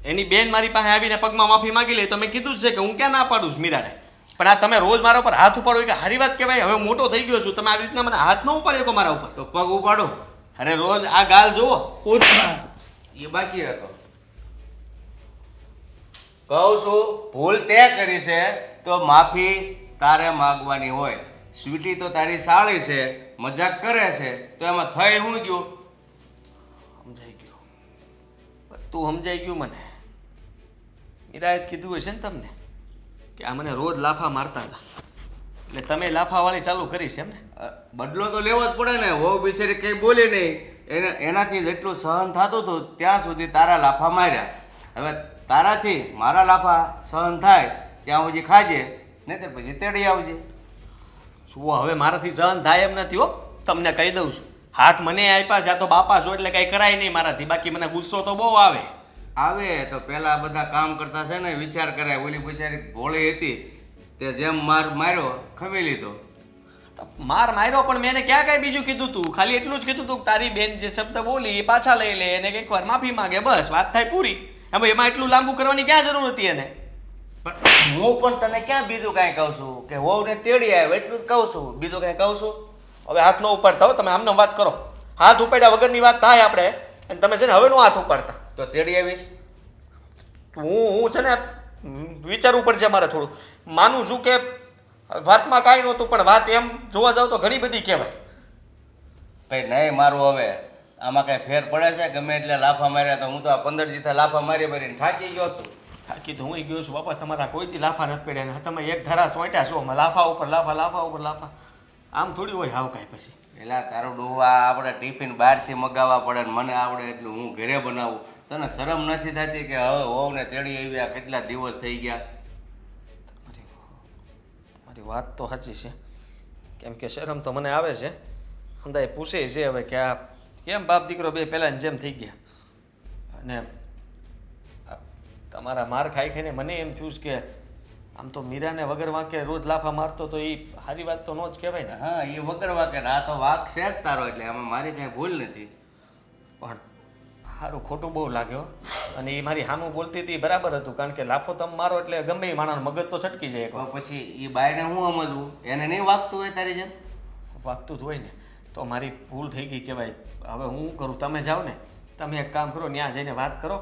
એની બેન મારી પાસે આવીને પગમાં માફી માંગી લે તો મેં કીધું જ છે કે હું ક્યાં ના પાડું છું મીરાને. પણ આ તમે રોજ મારા ઉપર હાથ ઉપાડો કે હારી વાત કહેવાય? હવે મોટો થઈ ગયો છું, તમે આવી રીતના મને હાથ ન ઉપાડ્યો કે મારા ઉપર. તો પગ ઉપાડો. અરે રોજ આ ગાલ જુઓ. એ બાકી હતો. કહું છું ભૂલ તે કરી છે તો માફી તારે માગવાની હોય. સ્વીટી તો તારી સાળી છે, મજાક કરે છે, તો એમાં થઈ હું ગયું? સમજાઈ ગયું, બધું સમજાઈ ગયું મને. મીરાએ જ કીધું હશે ને તમને કે આ મને રોજ લાફા મારતા હતા, એટલે તમે લાફાવાળી ચાલુ કરી છે એમ ને? બદલો તો લેવો જ પડે ને. વહુ બિચારી કંઈ બોલી નહીં, એનાથી જેટલું સહન થતું હતું ત્યાં સુધી તારા લાફા માર્યા. હવે તારાથી મારા લાફા સહન થાય ત્યાં સુધી ખાજે, નહીં તો પછી તેડી આવજે. જુઓ હવે મારાથી સહન થાય એમ નથી હો, તમને કહી દઉં છું. હાથ મને આપ્યા છે, આ તો બાપા છો એટલે કંઈ કરાય નહીં મારાથી. બાકી મને ગુસ્સો તો બહુ આવે. આવે તો પેલા બધા કામ કરતા છે ને વિચાર કરાય. ઓલી બિચારી ભોળી હતી તે જેમ માર માર્યો ખમી લીધો. તો માર માર્યો પણ મેં એને ક્યાં કાંઈ બીજું કીધું તું? ખાલી એટલું જ કીધું તું કે તારી બેન જે શબ્દ બોલી એ પાછા લઈ લે અને એકવાર માફી માંગે, બસ વાત થાય પૂરી. એમાં એટલું લાંબુ કરવાની ક્યાં જરૂર હતી એને? પણ હું પણ તને ક્યાં બીજું કાંઈ કહું છું કે વહુને તેડી આવ્યો એટલું જ કહું છું, બીજું કાંઈ કહું છું? હવે હાથ ન ઉપાડતા હો તમે, આમને વાત કરો. હાથ ઉપાડ્યા વગરની વાત થાય આપણે, અને તમે છે ને હવે નો હાથ ઉપાડતા. તો તેડી આવીશ. હું છે ને વિચારવું પડશે મારે થોડું. માનું છું કે વાતમાં કાંઈ નહોતું, પણ વાત એમ જોવા જાવ તો ઘણી બધી કહેવાય. ભાઈ નહીં મારું હવે આમાં કાંઈ ફેર પડે છે? ગમે એટલે લાફા માર્યા તો હું તો આ 15 જીથા લાફા મારીને થાકી ગયો છું. થાકી તો હું ગયો છું બાપા, તમારા કોઈથી લાફા નથી પડ્યા ને તમે એક ધારા સોંટ્યા છો લાફા ઉપર લાફા, લાફા ઉપર લાફા. આમ થોડી હોય હાવ કાંઈ પછી. પેલા તારું ડોવા આપણે ટિફિન બહારથી મગાવવા પડે ને મને આવડે એટલું હું ઘરે બનાવું. તને શરમ નથી થતી કે હવે વહુને તેડી આવ્યા કેટલા દિવસ થઈ ગયા? તમારી વાત તો સાચી છે, કેમ કે શરમ તો મને આવે છે. અંદાએ પૂછે છે હવે કે આ કેમ બાપ દીકરો બે પહેલાંની જેમ થઈ ગયા. અને તમારા માર ખાઈ ખાઈને મને એમ થયું છે કે આમ તો મીરાને વગર વાંકે રોજ લાફા મારતો તો એ સારી વાત તો ન જ કહેવાય ને. હા એ વગર વાકે આ તો વાક છે જ તારો, એટલે આમાં મારી કાંઈ ભૂલ નથી. પણ સારું ખોટું બહુ લાગ્યો. અને એ મારી સામું બોલતી હતી બરાબર હતું, કારણ કે લાફો તમે મારો એટલે ગમે એ માણસ મગજ તો છટકી જાય. તો પછી એ બાયને હું સમજવું? એને નહીં વાગતું હોય તારી જેમ? વાગતું જ હોય ને, તો મારી ભૂલ થઈ ગઈ કહેવાય. હવે હું કરું, તમે જાઓ ને, તમે એક કામ કરો, ત્યાં જઈને વાત કરો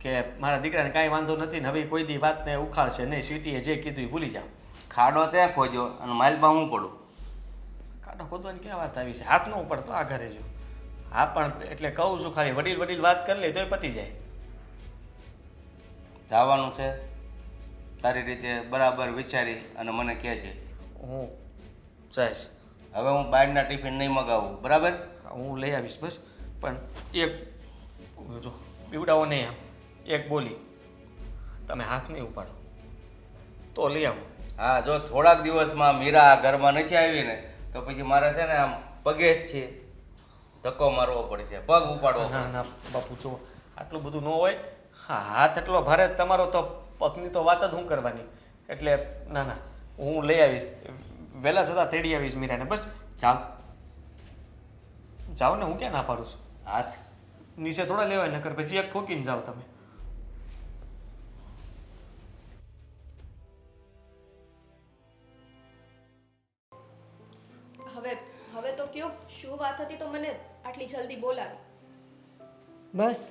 કે મારા દીકરાને કાંઈ વાંધો નથી ને હવે કોઈ દી વાતને ઉખાડશે નહીં, સ્વીટીએ જે કીધું એ ભૂલી જાઓ. ખાડો તે ખોદ્યો અને માલમાં હું પડું? કાંટો ખોદવાની ક્યાં વાત આવી છે? હાથ ન ઉપાડતો આ ઘરે જો. હા પણ એટલે કહું છું ખાલી વડીલ વાત કરી લે તોય પતી જાય. જવાનું છે તારી રીતે બરાબર વિચારી અને મને કહે છે. હું જઈશ. હવે હું બહારના ટિફિન નહીં મગાવું, બરાબર? હું લઈ આવીશ બસ. પણ એક જો પીવડાવો નહીં, આમ એક બોલી તમે હાથ નહીં ઉપાડો તો લઈ આવો. હા જો થોડાક દિવસમાં મીરા આ ઘરમાં નથી આવી ને તો પછી મારે છે ને આમ પગે જ છે ધક્કો મારવો પડશે, પગ ઉપાડવો ના પડશે. ના બાપુ જો આટલું બધું ન હોય. હા હાથ એટલો ભારે તમારો તો પગની તો વાત જ હું કરવાની. એટલે ના ના હું લઈ આવીશ, વહેલા છતાં તેડી આવીશ મીરાને. બસ જાઓ જાઓ ને, હું ક્યાં ના પાડું છું? હાથ નીચે થોડા લેવાય, નકર પછી એક ઠોકીને જાઓ તમે. હવે તો કયો શું વાત હતી તો મને આટલી જલ્દી બોલાવી? બસ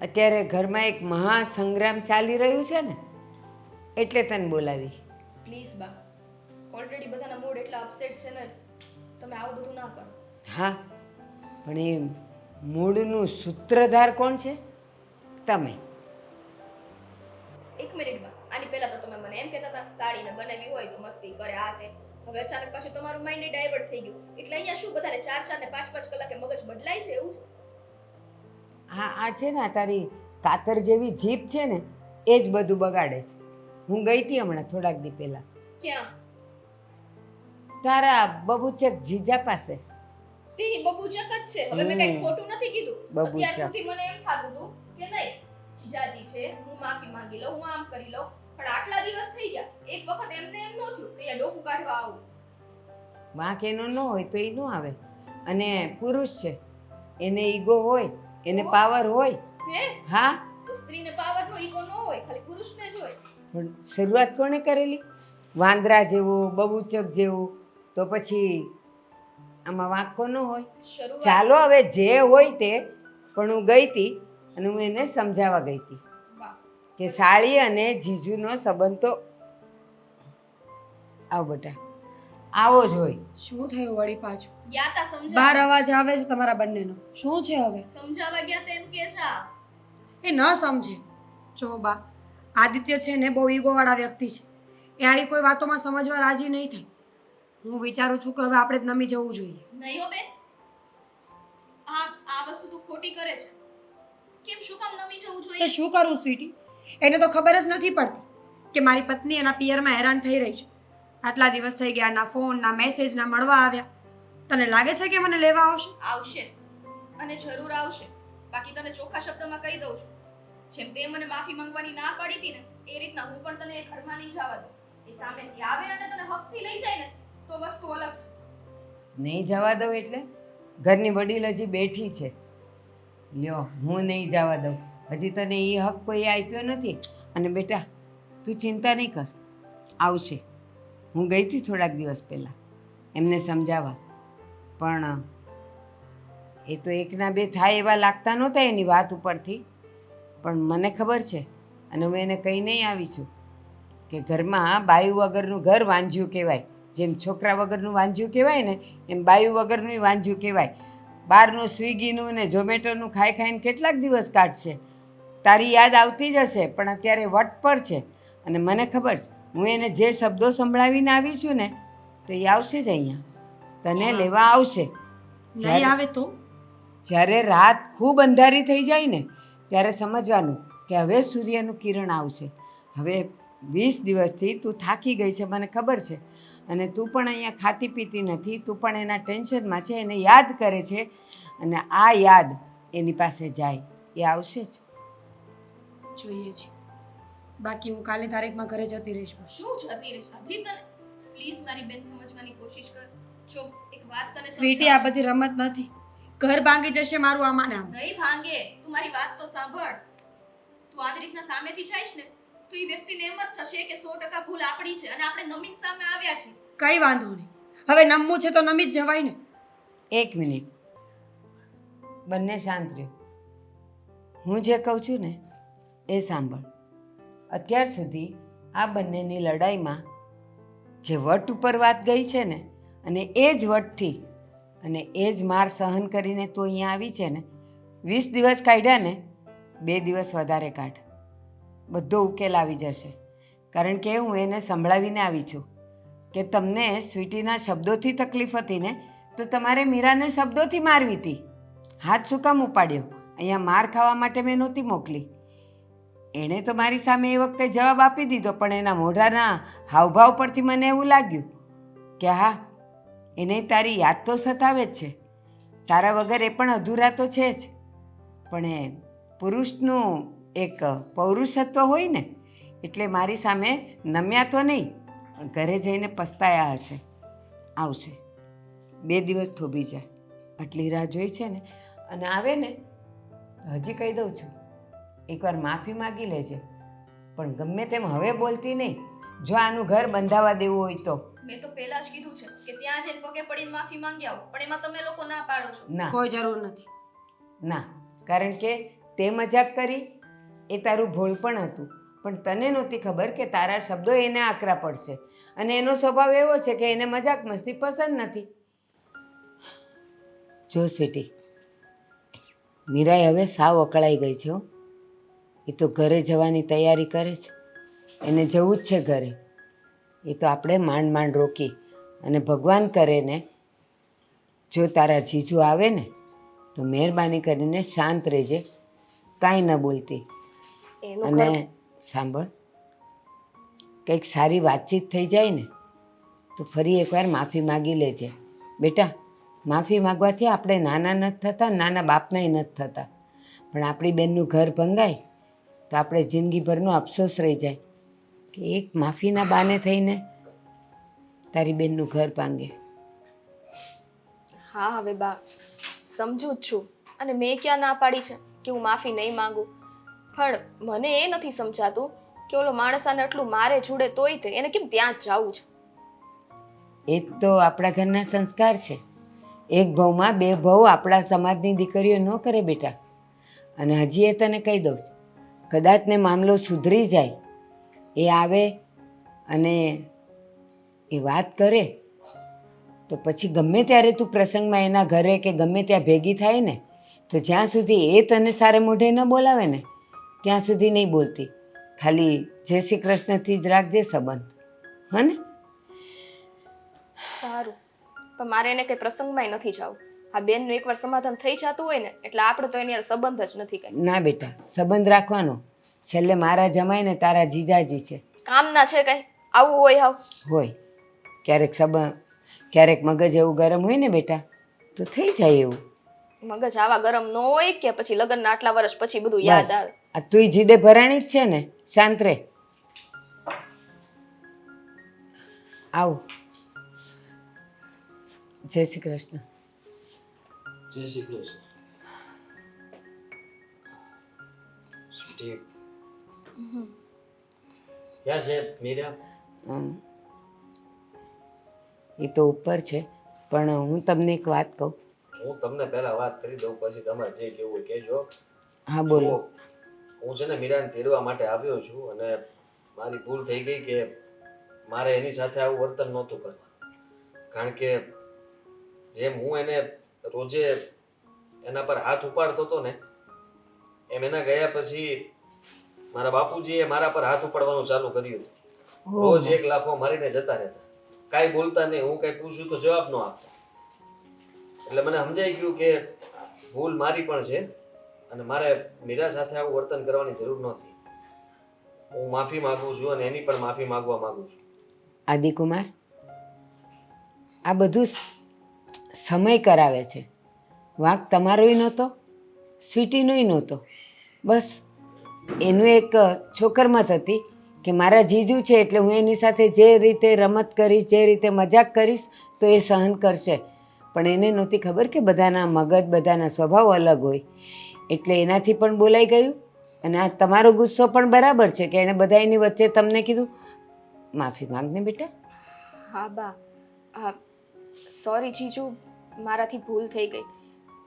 અત્યારે ઘરમાં એક મહાસંગ્રામ ચાલી રહ્યું છે ને એટલે તને બોલાવી. પ્લીઝ બા, ઓલરેડી બધાના મૂડ એટલા અપસેટ છે ને, તમે આવું બધું ના કરો. હા પણ એ મૂળનું સૂત્રધાર કોણ છે? તમે. એક મિનિટ બા, આની પહેલા તો તમે મને એમ કહેતા હતા સાડીને બનાવી હોય તો મસ્તી કરે આ તે. હવે અચાનક પાછું તમારું માઇન્ડ ડાયવર્ટ થઈ ગયું, એટલે અહીંયા શું બધાને 4 ને 5 કલાકે મગજ બદલાય છે એવું છે? હા આ છે ને તારી કાતર જેવી જીભ છે ને એ જ બધું બગાડે છે. હું ગઈ હતી હમણાં થોડાક દી પહેલા ક્યાં? તારા બબુચક જીજા પાસે. તે બબુચક જ છે. હવે મેં કઈ ખોટું નથી કીધું. બબુચક. અત્યાર સુધી મને એમ થાતું હતું કે નહીં જીજાજી છે, હું માફી માંગી લઉં, હું આમ કરી લઉં, પણ આટલા દિવસ થઈ ગયા એક વખત એમને એમ ન થયું કે અહીંયા ડોકું કાઢવા આવું. વાંક એનો ન હોય તો એ ન આવે. અને પુરુષ છે એને ઈગો હોય, એને પાવર હોય. હે હા તો સ્ત્રીને પાવરનો ઈગો ન હોય, ખાલી પુરુષને જ હોય. પણ શરૂઆત કોણે કરેલી? વાંદરા જેવું, બબૂચક જેવું. તો પછી આમાં વાંક કોનો હોય? શરૂઆત ચાલો હવે જે હોય તે, પણ હું ગઈ હતી અને હું એને સમજાવવા ગઈ હતી વાહ. કે સાળી અને જીજુનો સંબંધ તો આવો બેટા, આવો જ હોય. શું થયું વળી પાછું? ગયા તા બહાર સમજાવવા. અવાજ આવે છે તમારા બંનેનો. શું છે હવે? સમજાવવા ગયા તેમ કે છે આ. એ ન સમજે. જો બા, આદિત્ય છે ને બહુ ઈગોવાળા વ્યક્તિ છે. એ આવી કોઈ વાતોમાં સમજવા રાજી નહીં થાય. હું વિચારું છું કે હવે આપણે જ નમી જવું જોઈએ. નહીં હો બેન, આ વસ્તુ તું ખોટી કરે છે. કેમ, શું કામ નમી જવું તો જોઈએ? શું કરું સ્વીટી? એને તો ખબર જ નથી પડતી કે મારી પત્ની એના પિયરમાં હેરાન થઈ રહી છે. આટલા દિવસ થઈ ગયા, ના ફોન ના મેસેજ ના મળવા આવ્યા. તને લાગે છે કે મને લેવા આવશે? આવશે, અને જરૂર આવશે. બાકી તને ચોખ્ખા શબ્દોમાં કહી દઉં છું, જેમ તે મને માફી માંગવાની ના પાડી હતી ને, એ રીતના હું પણ તને એ ઘરમાં નહીં જવા દઉં. એ સામેથી આવે અને તને હકથી લઈ જાય ને, તો વસ્તુ અલગ છે. નહીં જવા દઉં એટલે? ઘરની વડીલ હજી બેઠી છે. લ્યો, હું નહીં જવા દઉં. હજી તને એ હક કોઈ આપ્યો નથી. અને બેટા, તું ચિંતા નહીં કર, આવશે. હું ગઈ હતી થોડાક દિવસ પહેલાં એમને સમજાવવા, પણ એ તો એકના બે થાય એવા લાગતા નહોતા એની વાત ઉપરથી. પણ મને ખબર છે, અને હું એને કહી નહીં આવી છું કે ઘરમાં બાયું વગરનું ઘર વાંજ્યું કહેવાય. જેમ છોકરા વગરનું વાંજ્યું કહેવાય ને, એમ બાયું વગરનું વાંજ્યું કહેવાય. બહારનું સ્વિગીનું ને ઝોમેટોનું ખાઈ ખાઈને કેટલાક દિવસ કાઢશે. તારી યાદ આવતી જ હશે, પણ અત્યારે વટ પર છે. અને મને ખબર છે, હું એને જે શબ્દો સંભળાવીને આવી છું ને, તો એ આવશે જ અહીંયા, તને લેવા આવશે. નહીં આવે તો? જ્યારે રાત ખૂબ અંધારી થઈ જાય ને, ત્યારે સમજવાનું કે હવે સૂર્યનું કિરણ આવશે. હવે 20 દિવસથી તું થાકી ગઈ છે, મને ખબર છે. અને તું પણ અહીંયા ખાતી પીતી નથી, તું પણ એના ટેન્શનમાં છે, એને યાદ કરે છે. અને આ યાદ એની પાસે જાય, એ આવશે જ. જોઈએ છે. બાકી હું કાલે તારીખમાં ઘરે જતી રહીશ. શું જતી રહેશે? હજી તને પ્લીઝ મારી બેન સમજવાની કોશિશ કર. જો એક વાત તને સ્વીટી, આ બધી રમત નથી. ઘર ભાંગી જશે મારું આમાં નામ. નહીં ભાંગે. તું મારી વાત તો સાંભળ. તું આવી રીતના સામેથી જઈશ ને, તો એ વ્યક્તિને એમ જ થશે કે 100% ભૂલ આપણી છે અને આપણે નમીન સામે આવ્યા છીએ. કઈ વાંધો નહીં. હવે નમવું છે તો નમી જ જવાય ને. 1 મિનિટ, બંને શાંત રહ્યો. હું જે કહું છું ને એ સાંભળ. અત્યાર સુધી આ બંનેની લડાઈમાં જે વટ ઉપર વાત ગઈ છે ને, અને એ જ વટથી અને એ જ માર સહન કરીને તું અહીંયા આવી છે ને, 20 દિવસ કાઢ્યા ને, 2 દિવસ વધારે કાઢ, બધો ઉકેલ આવી જશે. કારણ કે હું એને સંભળાવીને આવી છું કે તમને સ્વીટીના શબ્દોથી તકલીફ હતી ને, તો તમારે મીરાને શબ્દોથી મારવી હતી. હાથ શું કામ ઉપાડ્યો? અહીંયા માર ખાવા માટે મેં નહોતી મોકલી. એણે તો મારી સામે એ વખતે જવાબ આપી દીધો, પણ એના મોઢાના હાવભાવ પરથી મને એવું લાગ્યું કે હા, એને તારી યાદ તો સતાવે જ છે. તારા વગર એ પણ અધૂરા તો છે જ. પણ એ પુરુષનું એક પૌરુષત્વ હોય ને, એટલે મારી સામે નમ્યા તો નહીં, પણ ઘરે જઈને પસ્તાયા હશે. આવશે. 2 દિવસ થોભી જાય, આટલી રાહ જોઈ છે ને. અને આવે ને, હજી કહી દઉં છું, એકવાર માફી માગી લેજે, પણ ગમે તેમ હવે બોલતી નહીં. જો આનું ઘર બંધાવા દેવું હોય તો. મેં તો પહેલા જ કીધું છે કે ત્યાં જઈને પગે પડીને માફી માંગી આવો, પણ એમાં તમે લોકો ના પાડો છો. ના કોઈ જરૂર નથી. ના, કારણ કે તે મજાક કરી એ તારું ભોળપણ હતું, પણ તને નહોતી ખબર કે તારા શબ્દો એને આકરા પડશે. અને એનો સ્વભાવ એવો છે કે એને મજાક મસ્તી પસંદ નથી. જો સ્વીટી, મીરાએ હવે સાવ અકળાઈ ગઈ છે. હો, એ તો ઘરે જવાની તૈયારી કરે છે. એને જવું જ છે ઘરે. એ તો આપણે માંડ માંડ રોકી. અને ભગવાન કરે ને, જો તારા જીજુ આવે ને, તો મહેરબાની કરીને શાંત રહેજે, કાંઈ ન બોલતી. અને સાંભળ, કંઈક સારી વાતચીત થઈ જાય ને, તો ફરી એકવાર માફી માગી લેજે. બેટા, માફી માગવાથી આપણે નાના નથી થતા, નાના બાપનાય નથી થતા. પણ આપણી બેનનું ઘર ભંગાય તો આપણે જિંદગીભરનો અફસોસ રહી જાય કે એક માફીના બાને થઈને તારી બેનનું ઘર ભાંગે. હા હવે બા, સમજુ જ છું. અને મેં ક્યાં ના પાડી છે કે હું માફી નહીં માંગુ. પણ મને એ નથી સમજાતું કે ઓલો માણસ આને આટલું મારે છોડે તોય તે એને કેમ ત્યાં જ જવું છે. એ જ તો આપણા ઘરના સંસ્કાર છે. એક ભવમાં બે ભવ આપણા સમાજની દીકરીઓ ન કરે બેટા. અને હજી એ તને કહી દઉં છું, કદાચ ને મામલો સુધરી જાય, એ આવે અને એ વાત કરે તો પછી ગમે ત્યારે તું પ્રસંગમાં એના ઘરે કે ગમે ત્યાં ભેગી થાય ને, તો જ્યાં સુધી એ તને સારે મોઢે ન બોલાવે ને ત્યાં સુધી નહીં બોલતી. ખાલી જય શ્રી કૃષ્ણથી જ રાખજે સંબંધ, હે ને? સારું, પણ મારે એને કઈ પ્રસંગમાંય નથી જવું. આ બેનનું એકવાર સમાધાન થઈ જતું હોય ને એટલે આપણે તો એની હારે સંબંધ જ નથી કઈ. ના બેટા, સંબંધ રાખવાનો. છેલ્લે મારા જમાઈ ને તારા જીજાજી છે. કામના છે કઈ આવું હોય હાવ. હોય ક્યારેક ક્યારેક મગજ એવું ગરમ હોય ને બેટા તો થઈ જાય એવું. મગજ આવા ગરમ ન હોય કે પછી લગ્નના આટલા વર્ષ પછી બધું યાદ બસ આવે. આ તુંય જીદે ભરાણી જ છે ને, શાંત રે. આવ. જય શ્રી કૃષ્ણ. જય શ્રી કૃષ્ણ. સ્વીટી, ક્યાં છે મીરા? એ તો ઉપર છે, પણ હું તમને એક વાત કહું. હું તમને પહેલા વાત કરી દઉં, પછી તમારે જે કેવું હોય કહેજો. હા બોલો. હું છે ને મીરાને તેડવા માટે આવ્યો છું અને મારી ભૂલ થઈ ગઈ કે મારે એની સાથે આવું વર્તન નહોતું કરવાનું. કારણ કે જેમ હું એને રોજે એના પર હાથ ઉપાડતો હતો ને, એમ એના ગયા પછી મારા બાપુજીએ મારા પર હાથ ઉપાડવાનું ચાલુ કર્યું હતું. રોજ એક લાફો મારીને જતા રહેતા, કાંઈ બોલતા નહીં. હું કાંઈ પૂછું તો જવાબ ન આપતા. એટલે મને સમજાઈ ગયું કે ભૂલ મારી પણ છે અને મારે મીરા સાથે આવું વર્તન કરવાની જરૂર નહોતી. હું માફી માંગુ છું અને એની પણ માફી માંગવા માંગુ છું. આદિકુમાર, આ બધું સમય કરાવે છે. વાંક તમારોય નહોતો, સ્વીટીનોય નહોતો. બસ એનું એક છોકરમત હતી કે મારા જીજુ છે એટલે હું એની સાથે જે રીતે રમત કરીશ, જે રીતે મજાક કરીશ તો એ સહન કરશે. પણ એને નહોતી ખબર કે બધાના મગજ, બધાના સ્વભાવ અલગ હોય. એટલે એનાથી પણ બોલાઈ ગયું. અને આ તમારો ગુસ્સો પણ બરાબર છે કે એણે બધાની વચ્ચે તમને કીધું. માફી માંગને બેટા. હા બા, હા સોરી જીજુ, મારાથી ભૂલ થઈ ગઈ.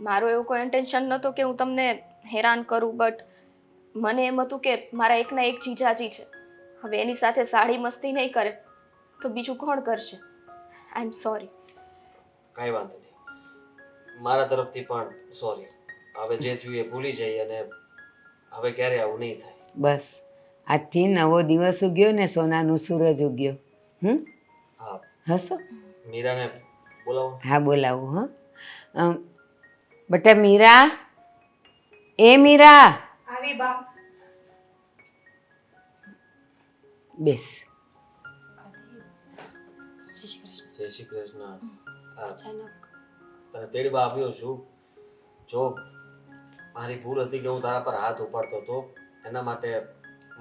મારો એવું કોઈ ઇન્ટેન્શન નહોતો કે હું તમને હેરાન કરું, બટ મને એમ હતું કે મારા એકના એક જીજાજી છે. હવે એની સાથે સાડી મસ્તી નહીં કરે તો બીજું કોણ કરશે? આઈ એમ સોરી. કાંઈ વાંધો નહીં, મારા તરફથી પણ સોરી. હવે જે થયું એ ભૂલી જઈએ અને હવે ક્યારે આવું નહીં થાય. બસ આજથી નવો દિવસ ઉગ્યો ને સોનાનો સૂરજ ઉગ્યો. હા, હસો? મીરાને બોલાવો. હા બોલાવું. હા બેટા મીરા, એ મીરા, આવી બા. બેસ. જય શ્રી કૃષ્ણ. જય શ્રી કૃષ્ણ. અચાનક તને તેડવા આવ્યો છું. જો મારી ભૂલ હતી કે હું તારા પર હાથ ઉપાડતો હતો, એના માટે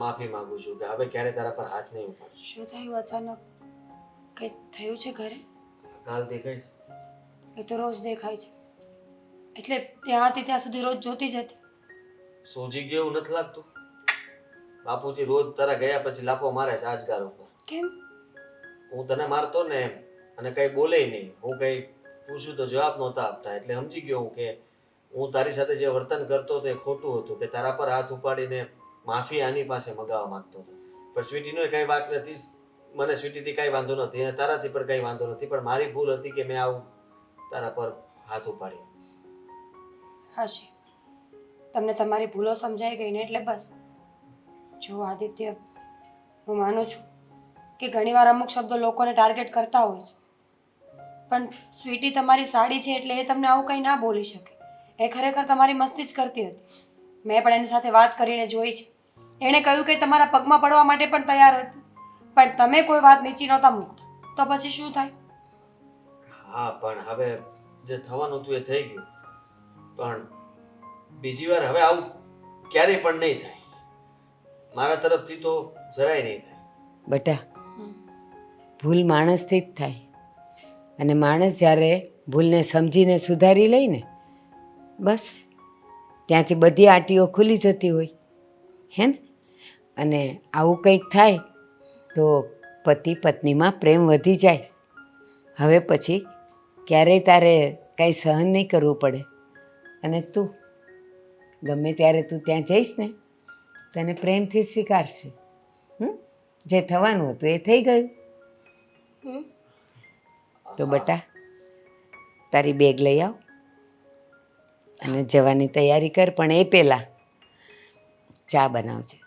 માફી માંગુ છું કે હવે ક્યારે તારા પર હાથ નહીં ઉપાડીશ. શું થયું અચાનક? કંઈ થયું છે ઘરે? કાલ દેખાય છે. એ તો રોજ દેખાય છે. એટલે ત્યાં હતી ત્યાં સુધી રોજ જોતી જ હતી. સોજી ગયો એવું નથી લાગતું? બાપુજી રોજ તારા ગયા પછી લાફો મારે છે આજગાર ઉપર. કેમ? હું તને મારતો ને એમ, અને કઈ બોલે નહીં. હું કઈ પૂછું તો જવાબ નહોતા આપતા. એટલે સમજી ગયો હું કે હું તારી સાથે જે વર્તન કરતો હતો એ ખોટું હતું, કે તારા પર હાથ ઉપાડીને માફી આની પાસે મગાવવા માંગતો હતો. પણ સ્વીટીનો કઈ વાંક નથી. મને સ્વીટીથી કઈ વાંધો નથી અને તારાથી પણ કઈ વાંધો નથી. પણ મારી ભૂલ હતી કે મેં આવું તારા પર હાથ ઉપાડ્યો. હશે. તમને તમારી ભૂલો સમજાઈ ગઈ ને એટલે બસ. જો આદિત્ય, હું માનું છું કે ઘણીવાર અમુક શબ્દો લોકોને ટાર્ગેટ કરતા હોય છે, પણ સ્વીટી તમારી સાડી છે એટલે એ તમને આવું કંઈ ના બોલી શકે. એ ખરેખર તમારી મસ્તી જ કરતી હતી. મેં પણ એની સાથે વાત કરીને જોઈ છે. એણે કહ્યું કે તમારા પગમાં પડવા માટે પણ તૈયાર હતી, પણ તમે કોઈ વાત નીચી નહોતા મૂકતા. તો પછી શું થાય? હા, પણ હવે જે થવાનું હતું એ થઈ ગયું. પણ બીજી વાર હવે આવું ક્યારેય પણ નહીં થાય. મારા તરફથી તો જરાય નહીં થાય. બેટા, ભૂલ માણસથી જ થાય. અને માણસ જ્યારે ભૂલને સમજીને સુધારી લઈને બસ ત્યાંથી બધી આટીઓ ખુલી જતી હોય. હે ને? અને આવું કંઈક થાય તો પતિ પત્નીમાં પ્રેમ વધી જાય. હવે પછી ક્યારેય તારે કાંઈ સહન નહીં કરવું પડે. અને તું ગમે ત્યારે તું ત્યાં જઈશ ને તને પ્રેમથી સ્વીકારશે. જે થવાનું હતું એ થઈ ગયું. તો બટા તારી બેગ લઈ આવ અને જવાની તૈયારી કર, પણ એ પહેલાં ચા બનાવજે.